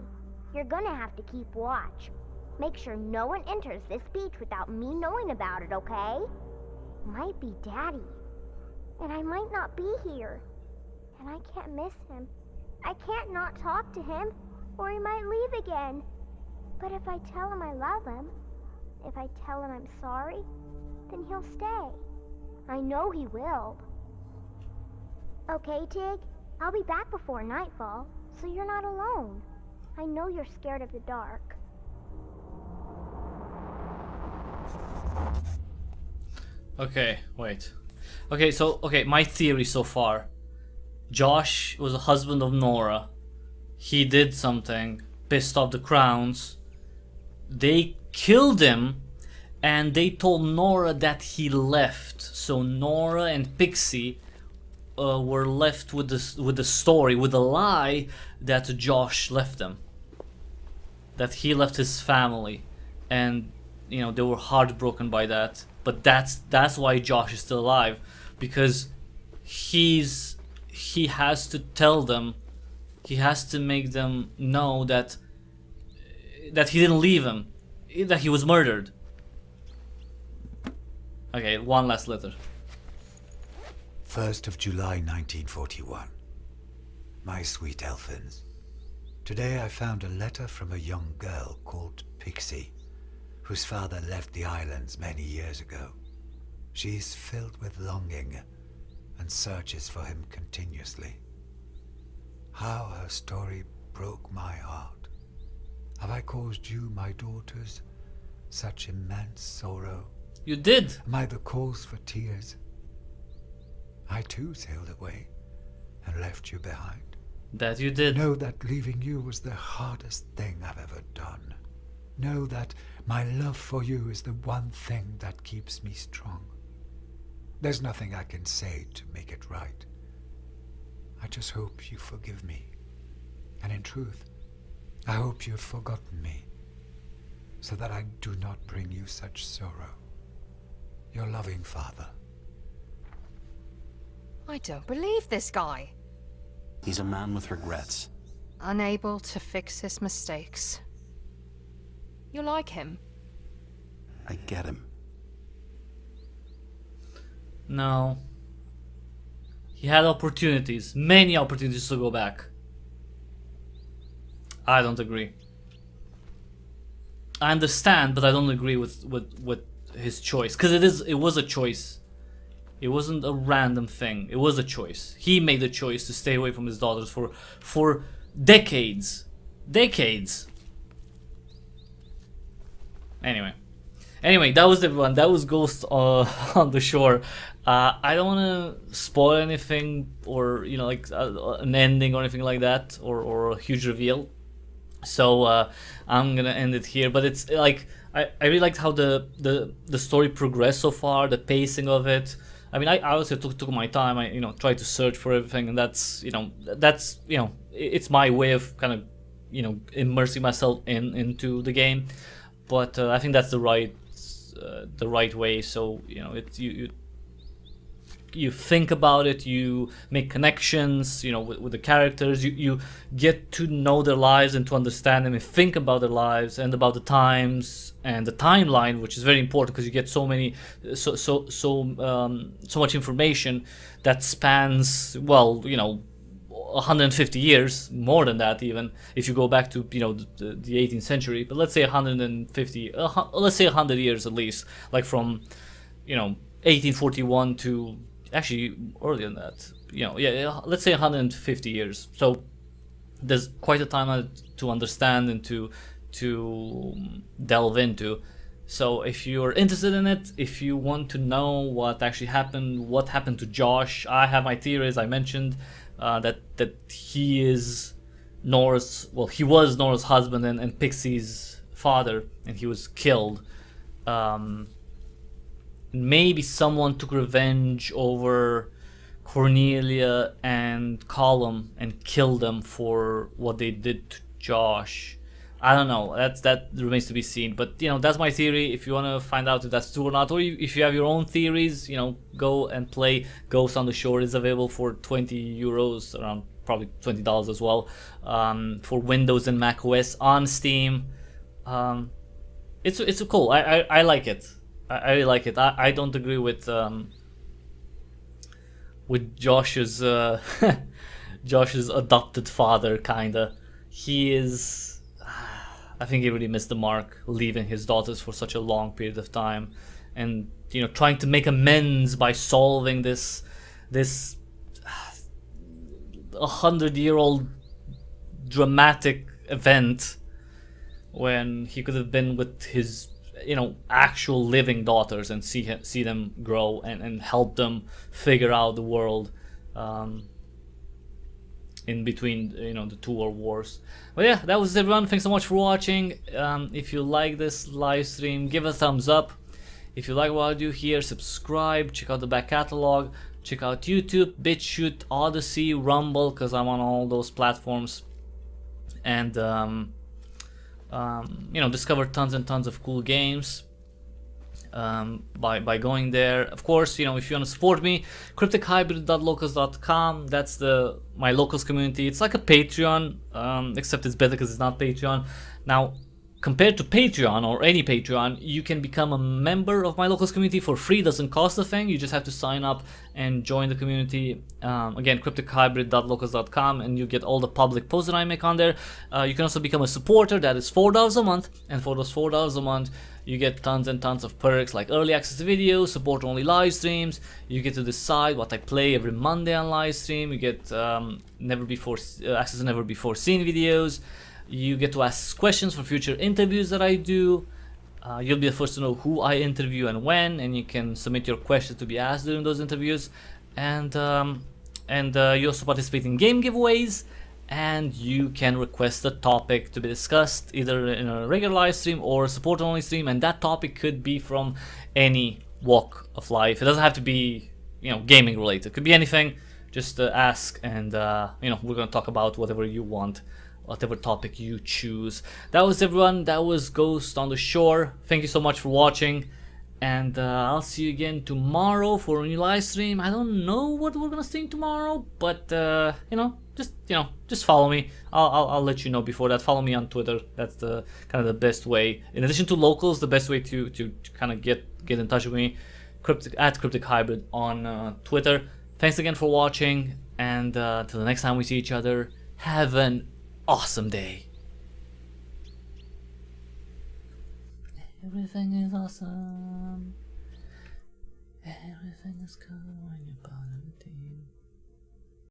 You're gonna have to keep watch. Make sure no one enters this beach without me knowing about it, okay? Might be Daddy. And I might not be here. And I can't miss him. I can't not talk to him, or he might leave again. But if I tell him I love him, if I tell him I'm sorry, then he'll stay. I know he will. Okay, Tig? I'll be back before nightfall, so you're not alone. I know you're scared of the dark. Okay, wait. Okay, so, okay, my theory so far. Josh was a husband of Nora. He did something, pissed off the Crowns. They killed him, and they told Nora that he left. So Nora and Pixie were left with the story, with the lie that Josh left them. That he left his family, and you know they were heartbroken by that. But that's why Josh is still alive, because he has to tell them, he has to make them know that he didn't leave him, that he was murdered. Okay, one last letter. 1st of July 1941. My sweet Elfins. Today I found a letter from a young girl called Pixie, whose father left the islands many years ago. She's filled with longing and searches for him continuously. How her story broke my heart. Have I caused you, my daughters, such immense sorrow? You did. Am I the cause for tears? I too sailed away and left you behind. That you did. Know that leaving you was the hardest thing I've ever done. Know that my love for you is the one thing that keeps me strong. There's nothing I can say to make it right. I just hope you forgive me. And in truth, I hope you've forgotten me, so that I do not bring you such sorrow. Your loving father. I don't believe this guy. He's a man with regrets. Unable to fix his mistakes. You like him? I get him. No. He had opportunities, many opportunities to go back. I don't agree. I understand, but I don't agree with his choice, because it was a choice. It wasn't a random thing. It was a choice. He made the choice to stay away from his daughters for decades. Decades. Anyway, that was everyone. That was Ghost on the Shore. I don't want to spoil anything, or you know, like an ending or anything like that, or a huge reveal. So I'm gonna end it here. But it's like I really liked how the story progressed so far, the pacing of it. I mean, I also took my time. I tried to search for everything, and that's it's my way of kind of immersing myself into the game. But I think that's the right way. So it's you think about it, you make connections, with the characters. You get to know their lives and to understand them and think about their lives and about the times and the timeline, which is very important because you get so much information that spans 150 years, more than that even, if you go back to, you know, the 18th century. But let's say 150, let's say 100 years at least, like from, you know, 1841 to actually earlier than that. You know, yeah, let's say 150 years. So there's quite a time to understand and to delve into. So if you're interested in it, if you want to know what actually happened, what happened to Josh, I have my theories. I mentioned that he is Nora's, well, he was Nora's husband and Pixie's father, and he was killed. Maybe someone took revenge over Cornelia and Colum and killed them for what they did to Josh. I don't know. That remains to be seen. But you know, that's my theory. If you want to find out if that's true or not, or if you have your own theories, you know, go and play Ghost on the Shore. It's available for 20 euros, around probably $20 as well, for Windows and Mac OS on Steam. It's cool. I like it. I really like it. I don't agree with Josh's Josh's adopted father, kinda. He is, I think he really missed the mark, leaving his daughters for such a long period of time, and you know, trying to make amends by solving this 100-year-old dramatic event when he could have been with his, you know, actual living daughters and see them grow and help them figure out the world in between, you know, the two world wars. But yeah, that was everyone. Thanks so much for watching. If you like this live stream, give a thumbs up. If you like what I do here, subscribe, check out the back catalog, check out YouTube, BitChute, Odyssey, Rumble, because I'm on all those platforms, and you know, discover tons and tons of cool games by going there. Of course, you know, if you want to support me, cryptichybrid.locals.com. That's my locals community. It's like a Patreon, except it's better because it's not Patreon. Now, compared to Patreon or any Patreon, you can become a member of my locals community for free. Doesn't cost a thing. You just have to sign up and join the community. Again, cryptichybrid.locals.com, and you get all the public posts that I make on there. You can also become a supporter. That is $4 a month, and for those $4 a month, you get tons and tons of perks like early access to videos, support only live streams. You get to decide what I play every Monday on live stream. You get access to never before seen videos. You get to ask questions for future interviews that I do. You'll be the first to know who I interview and when, and you can submit your questions to be asked during those interviews. And you also participate in game giveaways, and you can request a topic to be discussed either in a regular live stream or a support only stream, and that topic could be from any walk of life. It doesn't have to be, you know, gaming related. It could be anything. Just ask, and you know, we're gonna talk about whatever you want, whatever topic you choose. That was everyone. That was Ghost on the Shore. Thank you so much for watching, and I'll see you again tomorrow for a new live stream. I don't know what we're gonna stream tomorrow, but you know, just follow me. I'll let you know before that. Follow me on Twitter. That's the kind of the best way. In addition to locals, the best way to kind of get in touch with me. Cryptic Hybrid on Twitter. Thanks again for watching, and till the next time we see each other, have an awesome day. Everything is awesome. Everything is cool when you